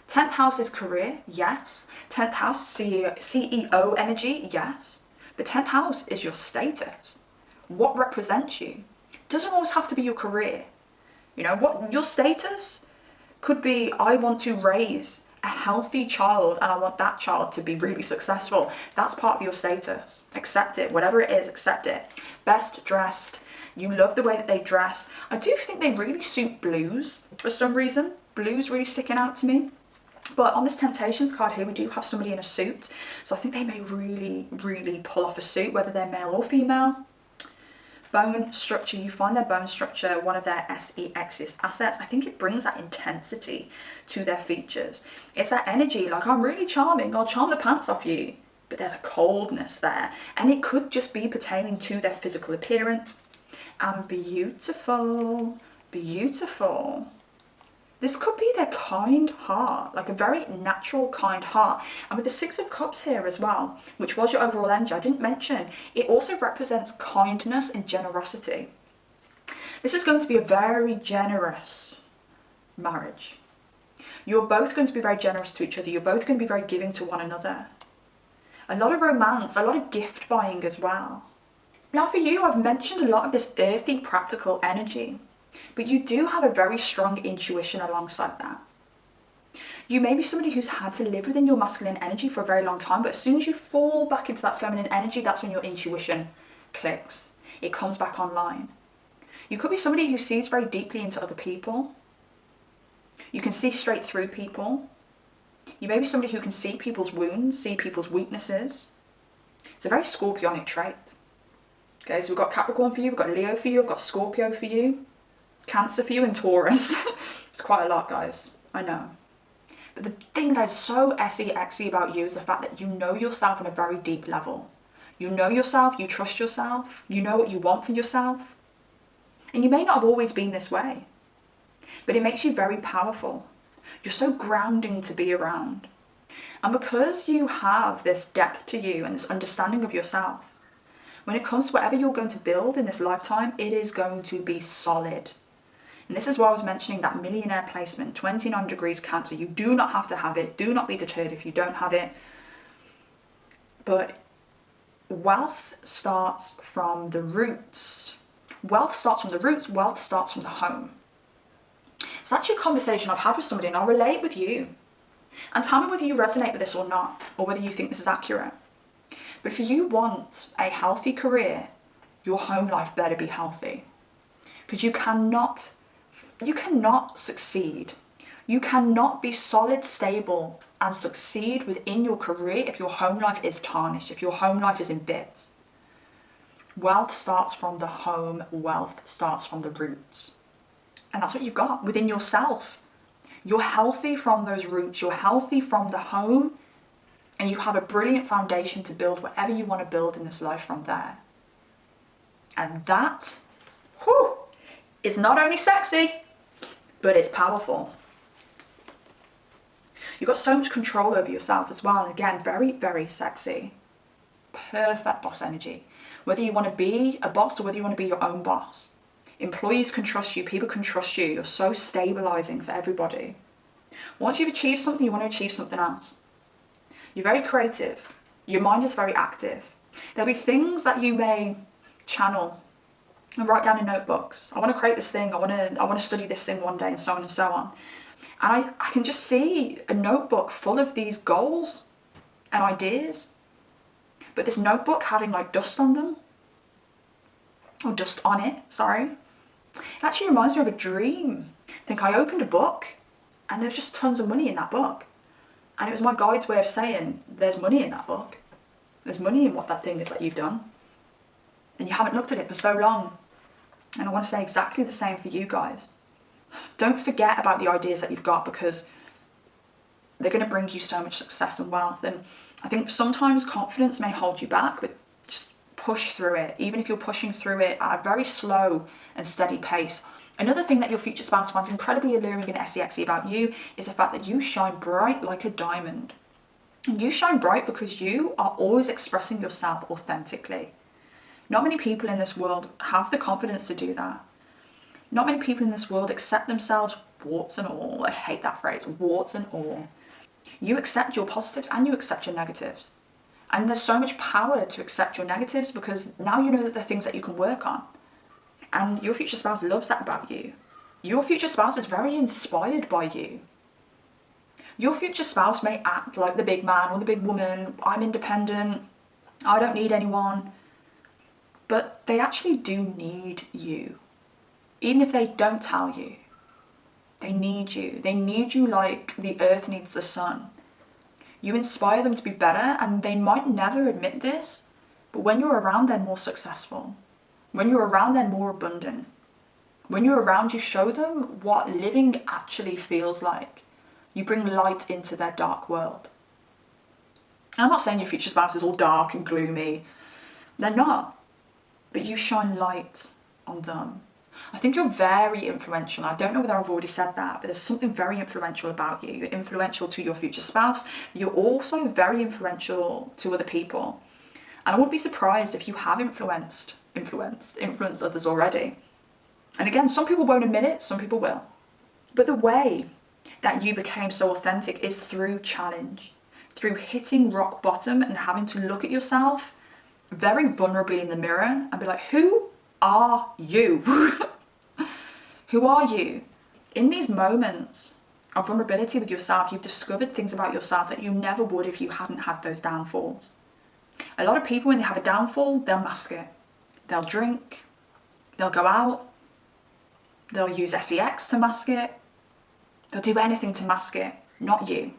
10th house is career, yes. 10th house, CEO energy, yes. But 10th house is your status. What represents you? It doesn't always have to be your career. You know, what your status could be, I want to raise a healthy child and I want that child to be really successful. That's part of your status. Accept it. Whatever it is, accept it. Best dressed. You love the way that they dress. I do think they really suit blues for some reason. Blues really sticking out to me. But on this Temptations card here, we do have somebody in a suit. So I think they may really, really pull off a suit, whether they're male or female. Bone structure, you find their bone structure one of their sexiest assets. I think it brings that intensity to their features. It's that energy, like, I'm really charming, I'll charm the pants off you. But there's a coldness there. And it could just be pertaining to their physical appearance. And beautiful, beautiful. This could be their kind heart, like a very natural kind heart. And with the Six of Cups here as well, which was your overall energy, I didn't mention, it also represents kindness and generosity. This is going to be a very generous marriage. You're both going to be very generous to each other. You're both going to be very giving to one another. A lot of romance, a lot of gift buying as well. Now for you, I've mentioned a lot of this earthy, practical energy. But you do have a very strong intuition alongside that. You may be somebody who's had to live within your masculine energy for a very long time, but as soon as you fall back into that feminine energy, that's when your intuition clicks. It comes back online. You could be somebody who sees very deeply into other people. You can see straight through people. You may be somebody who can see people's wounds, see people's weaknesses. It's a very Scorpionic trait. Okay, so we've got Capricorn for you, we've got Leo for you, we've got Scorpio for you. Cancer for you, and Taurus. It's quite a lot, guys. I know. But the thing that is so sexy about you is the fact that you know yourself on a very deep level. You know yourself, you trust yourself, you know what you want for yourself. And you may not have always been this way, but it makes you very powerful. You're so grounding to be around. And because you have this depth to you and this understanding of yourself, when it comes to whatever you're going to build in this lifetime, it is going to be solid. And this is why I was mentioning that millionaire placement, 29 degrees Cancer. You do not have to have it. Do not be deterred if you don't have it. But wealth starts from the roots. Wealth starts from the roots. Wealth starts from the home. It's actually a conversation I've had with somebody, and I'll relate with you. And tell me whether you resonate with this or not, or whether you think this is accurate. But if you want a healthy career, your home life better be healthy. Because you cannot succeed. You cannot be solid, stable, and succeed within your career if your home life is tarnished, if your home life is in bits. Wealth starts from the home. Wealth starts from the roots. And that's what you've got within yourself. You're healthy from those roots. You're healthy from the home. And you have a brilliant foundation to build whatever you want to build in this life from there. And that, is not only sexy, but it's powerful. You've got so much control over yourself as well. And again, very, very sexy. Perfect boss energy. Whether you want to be a boss or whether you want to be your own boss. Employees can trust you. People can trust you. You're so stabilizing for everybody. Once you've achieved something, you want to achieve something else. You're very creative. Your mind is very active. There'll be things that you may channel and write down in notebooks. I want to create this thing. I want to study this thing one day, and so on and so on. And I can just see a notebook full of these goals and ideas. But this notebook having like dust on them, or dust on it, sorry. It actually reminds me of a dream. I think I opened a book and there was just tons of money in that book. And it was my guide's way of saying, there's money in that book. There's money in what that thing is that you've done. And you haven't looked at it for so long. And I want to say exactly the same for you guys. Don't forget about the ideas that you've got, because they're going to bring you so much success and wealth. And I think sometimes confidence may hold you back, but just push through it. Even if you're pushing through it at a very slow and steady pace. Another thing that your future spouse finds incredibly alluring and sexy about you is the fact that you shine bright like a diamond. And you shine bright because you are always expressing yourself authentically. Not many people in this world have the confidence to do that. Not many people in this world accept themselves, warts and all. I hate that phrase, warts and all. You accept your positives and you accept your negatives. And there's so much power to accept your negatives, because now you know that they're things that you can work on. And your future spouse loves that about you. Your future spouse is very inspired by you. Your future spouse may act like the big man or the big woman. I'm independent. I don't need anyone. But they actually do need you. Even if they don't tell you. They need you. They need you like the earth needs the sun. You inspire them to be better, and they might never admit this, but when you're around, they're more successful. When you're around, they're more abundant. When you're around, you show them what living actually feels like. You bring light into their dark world. And I'm not saying your future spouse is all dark and gloomy. They're not. But you shine light on them. I think you're very influential. I don't know whether I've already said that, but there's something very influential about you. You're influential to your future spouse. You're also very influential to other people. And I wouldn't be surprised if you have influenced others already. And again, some people won't admit it, some people will. But the way that you became so authentic is through challenge, through hitting rock bottom and having to look at yourself very vulnerably in the mirror and be like, who are you? Who are you? In these moments of vulnerability with yourself, you've discovered things about yourself that you never would if you hadn't had those downfalls. A lot of people, when they have a downfall, they'll mask it. They'll drink, they'll go out, they'll use sex to mask it, they'll do anything to mask it. Not you.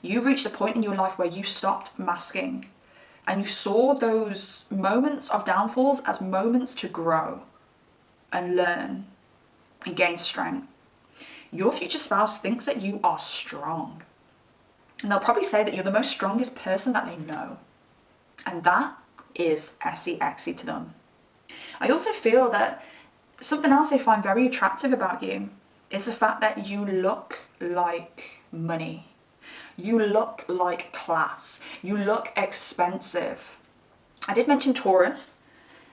You reached a point in your life where you stopped masking, and you saw those moments of downfalls as moments to grow and learn and gain strength. Your future spouse thinks that you are strong, and they'll probably say that you're the most strongest person that they know, and that is sexy to them. I also feel that something else they find very attractive about you is the fact that you look like money. You look like class. You look expensive. I did mention Taurus,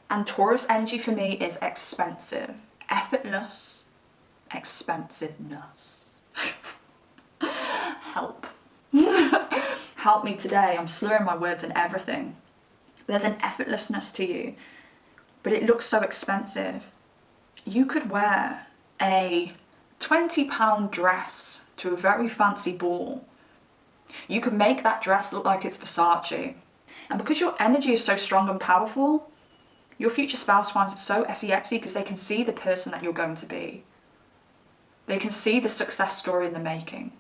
and Taurus energy for me is expensive, effortless, expensiveness. Help. Help me today. I'm slurring my words and everything. There's an effortlessness to you, but it looks so expensive. You could wear a £20 dress to a very fancy ball. You could make that dress look like it's Versace. And because your energy is so strong and powerful, your future spouse finds it so sexy because they can see the person that you're going to be. They can see the success story in the making.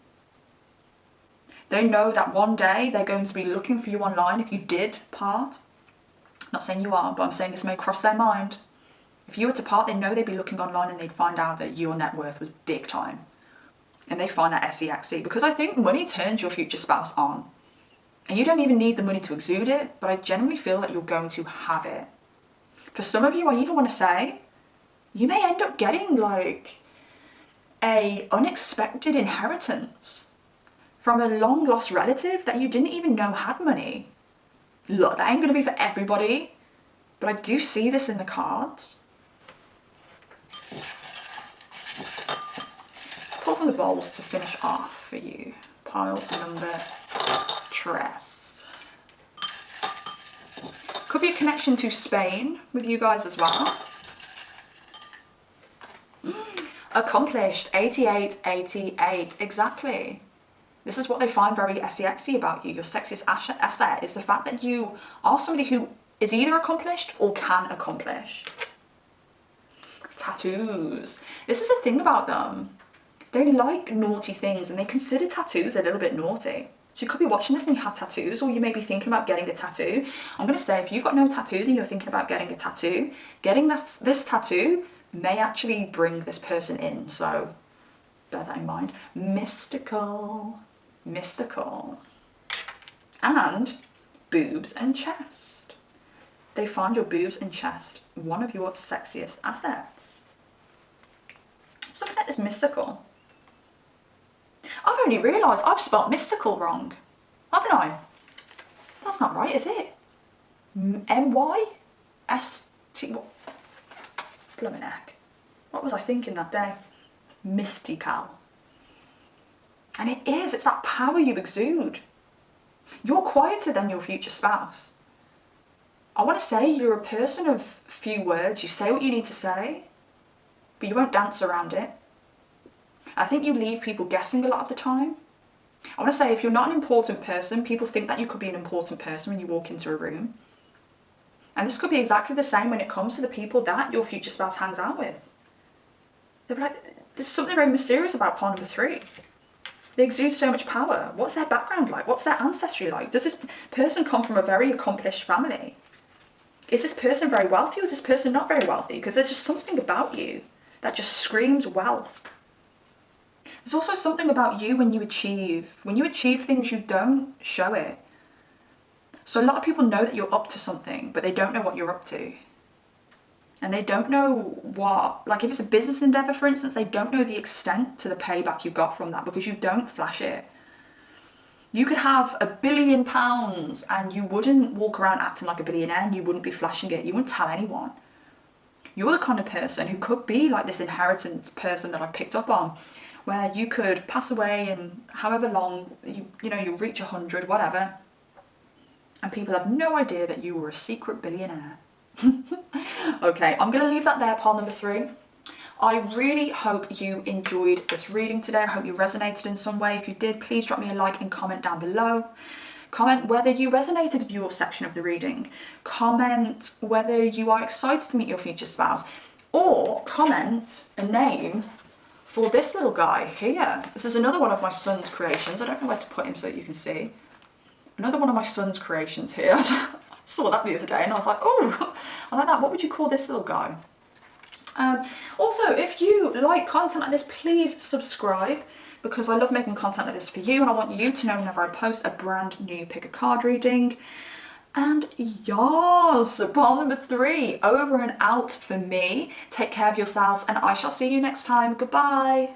They know that one day they're going to be looking for you online if you did part. I'm not saying you are, but I'm saying this may cross their mind. If you were to part, they know they'd be looking online and they'd find out that your net worth was big time. And they find that sexy because I think money turns your future spouse on. And you don't even need the money to exude it, but I genuinely feel that you're going to have it. For some of you, I even want to say, you may end up getting like a unexpected inheritance from a long lost relative that you didn't even know had money. Look, that ain't going to be for everybody, but I do see this in the cards. Let's pull from the bowls to finish off for you. Pile number tres. Could be a connection to Spain with you guys as well. Accomplished, 88, 88, exactly. This is what they find very sexy about you. Your sexiest asset is the fact that you are somebody who is either accomplished or can accomplish. Tattoos. This is the thing about them. They like naughty things and they consider tattoos a little bit naughty. So you could be watching this and you have tattoos, or you may be thinking about getting a tattoo. I'm going to say, if you've got no tattoos and you're thinking about getting a tattoo, getting this tattoo may actually bring this person in. So bear that in mind. Mystical. Mystical. And boobs and chest. They find your boobs and chest one of your sexiest assets. Something like this mystical. I've only realised I've spelt mystical wrong, haven't I? That's not right, is it? M-Y-S-T... Blimmin' heck. What was I thinking that day? Mystical. And it is, it's that power you exude. You're quieter than your future spouse. I want to say you're a person of few words. You say what you need to say, but you won't dance around it. I think you leave people guessing a lot of the time. I want to say, if you're not an important person, people think that you could be an important person when you walk into a room. And this could be exactly the same when it comes to the people that your future spouse hangs out with. They're like, there's something very mysterious about part number 3. They exude so much power. What's their background like? What's their ancestry like? Does this person come from a very accomplished family? Is this person very wealthy, or is this person not very wealthy? Because there's just something about you that just screams wealth. There's also something about you when you achieve. When you achieve things, you don't show it. So a lot of people know that you're up to something, but they don't know what you're up to. And they don't know what, like if it's a business endeavour, for instance, they don't know the extent to the payback you got from that, because you don't flash it. You could have £1 billion and you wouldn't walk around acting like a billionaire, and you wouldn't be flashing it. You wouldn't tell anyone. You're the kind of person who could be like this inheritance person that I picked up on, where you could pass away in however long, you'll reach 100, whatever, and people have no idea that you were a secret billionaire. Okay, I'm going to leave that there, part number 3. I really hope you enjoyed this reading today. I hope you resonated in some way. If you did, please drop me a like and comment down below. Comment whether you resonated with your section of the reading. Comment whether you are excited to meet your future spouse. Or comment a name for this little guy here. This is another one of my son's creations. I don't know where to put him so that you can see. Another one of my son's creations here. I saw that the other day and I was like, oh, I like that. What would you call this little guy? Also, if you like content like this, please subscribe, because I love making content like this for you, and I want you to know whenever I post a brand new pick a card reading. And yes, part number 3 over and out for me. Take care of yourselves, and I shall see you next time. Goodbye.